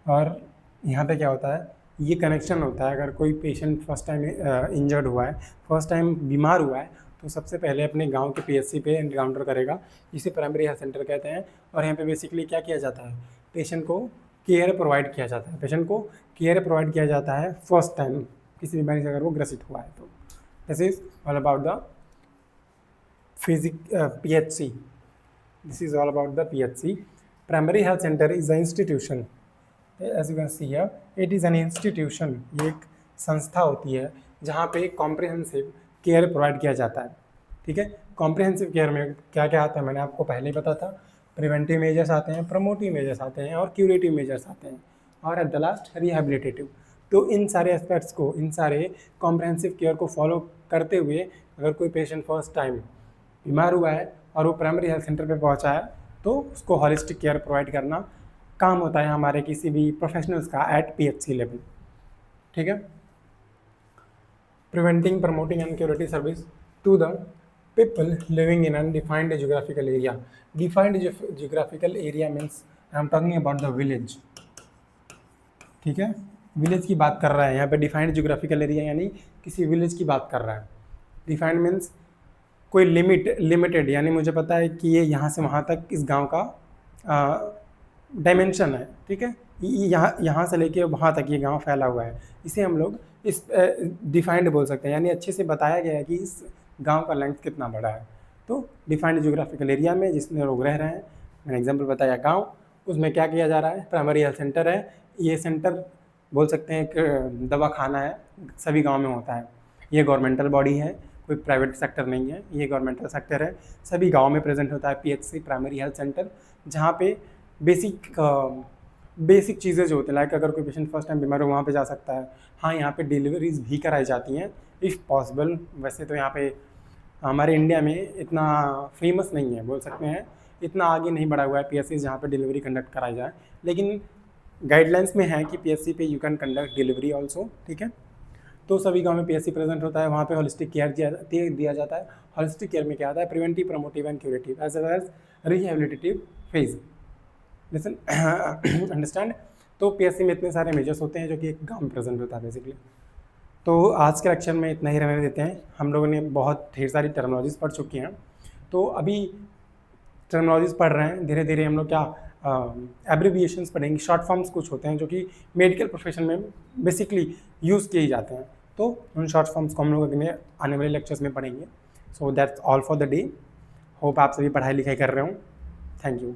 और यहाँ पे क्या होता है, ये कनेक्शन होता है, अगर कोई पेशेंट फर्स्ट टाइम इंजर्ड हुआ है, फर्स्ट टाइम बीमार हुआ है, तो सबसे पहले अपने गांव के PSC पे एनकाउंटर करेगा, जिसे प्राइमरी हेल्थ सेंटर कहते हैं। और यहाँ पे बेसिकली क्या किया जाता है, पेशेंट को केयर प्रोवाइड किया जाता है, पेशेंट को केयर प्रोवाइड किया जाता है फर्स्ट टाइम किसी बीमारी से अगर वो ग्रसित हुआ है तो। This is all about the PHC, this is all about the PHC। Primary health centre is a institution, as you can see here, it is an institution, ये एक संस्था होती है जहाँ पे कॉम्प्रिहेंसिव केयर प्रोवाइड किया जाता है, ठीक है। कॉम्प्रिहेंसिव केयर में क्या क्या आता है, मैंने आपको पहले ही बता था, प्रिवेंटिव मेजर्स आते हैं, प्रमोटिव मेजर्स आते हैं और क्यूरेटिव मेजर्स आते हैं, और एट द लास्ट रिहैबिलिटेटिव। तो इन सारे एस्पेक्ट्स को, इन सारे कॉम्प्रिहेंसिव केयर को फॉलो करते हुए अगर कोई पेशेंट फर्स्ट टाइम बीमार हुआ है और वो प्राइमरी हेल्थ सेंटर पे पहुंचा है तो उसको हॉलिस्टिक केयर प्रोवाइड करना काम होता है हमारे किसी भी प्रोफेशनल्स का एट PHC लेवल, ठीक है। Preventing, promoting and curative service to the people living in undefined geographical area. Defined geographical area means I am talking about the village, ठीक है, विलेज की बात कर रहा है यहाँ पे। डिफाइंड जियोग्राफिकल एरिया यानी किसी विलेज की बात कर रहा है। डिफाइंड मीन्स कोई लिमिटेड, यानी मुझे पता है कि ये यहाँ से वहाँ तक इस गांव का डायमेंशन है, ठीक है, यहाँ से लेके वहाँ तक ये गांव फैला हुआ है, इसे हम लोग इस डिफाइंड बोल सकते हैं, यानी अच्छे से बताया गया है कि इस गांव का लेंथ कितना बड़ा है। तो डिफाइंड जियोग्राफिकल एरिया में जिसमें लोग रह रहे हैं, मैंने एग्जांपल बताया गांव, उसमें क्या किया जा रहा है, प्राइमरी हेल्थ सेंटर है, ये सेंटर बोल सकते हैं एक दवा खाना है, सभी गाँव में होता है, ये गवर्नमेंटल बॉडी है, कोई प्राइवेट सेक्टर नहीं है, ये गवर्नमेंटल सेक्टर है। सभी गांव में प्रेजेंट होता है पीएचसी, प्राइमरी हेल्थ सेंटर, जहाँ पे बेसिक चीज़ें जो होती हैं, लाइक अगर कोई पेशेंट फर्स्ट टाइम बीमार हो वहाँ पे जा सकता है। हाँ, यहाँ पे डिलीवरीज भी कराई जाती हैं इफ़ पॉसिबल। वैसे तो यहाँ पे हमारे इंडिया में इतना फेमस नहीं है, बोल सकते हैं इतना आगे नहीं बढ़ा हुआ है पीएचसी जहाँ पे डिलीवरी कंडक्ट कराई जाए, लेकिन गाइडलाइंस में है कि पीएचसी पे you can conduct delivery also, ठीक है। तो सभी गांव में पीएचसी प्रेजेंट होता है, वहाँ पे होलिस्टिक केयर दिया जाता है। होलिस्टिक केयर में क्या आता है, preventive, promotive and curative as well as rehabilitative phase. Listen understand. तो पीएचसी में इतने सारे मेजर्स होते हैं जो कि एक गाँव में प्रेजेंट होता है बेसिकली। तो आज के लेक्चर में इतना ही रहने देते हैं। हम लोगों ने बहुत ढेर सारी टर्मिनोलॉजीज पढ़ चुकी हैं, तो अभी टर्मिनोलॉजीज पढ़ रहे हैं, धीरे धीरे हम लोग क्या एब्रिविएशंस पढ़ेंगे, शॉर्ट फॉर्म्स कुछ होते हैं जो कि मेडिकल प्रोफेशन में बेसिकली यूज़ किए जाते हैं, तो उन शॉर्ट फॉर्म्स को हम लोग अगले आने वाले लेक्चर्स में पढ़ेंगे। So that's all for the day. Hope आप सभी पढ़ाई लिखाई कर रहे हो। Thank you.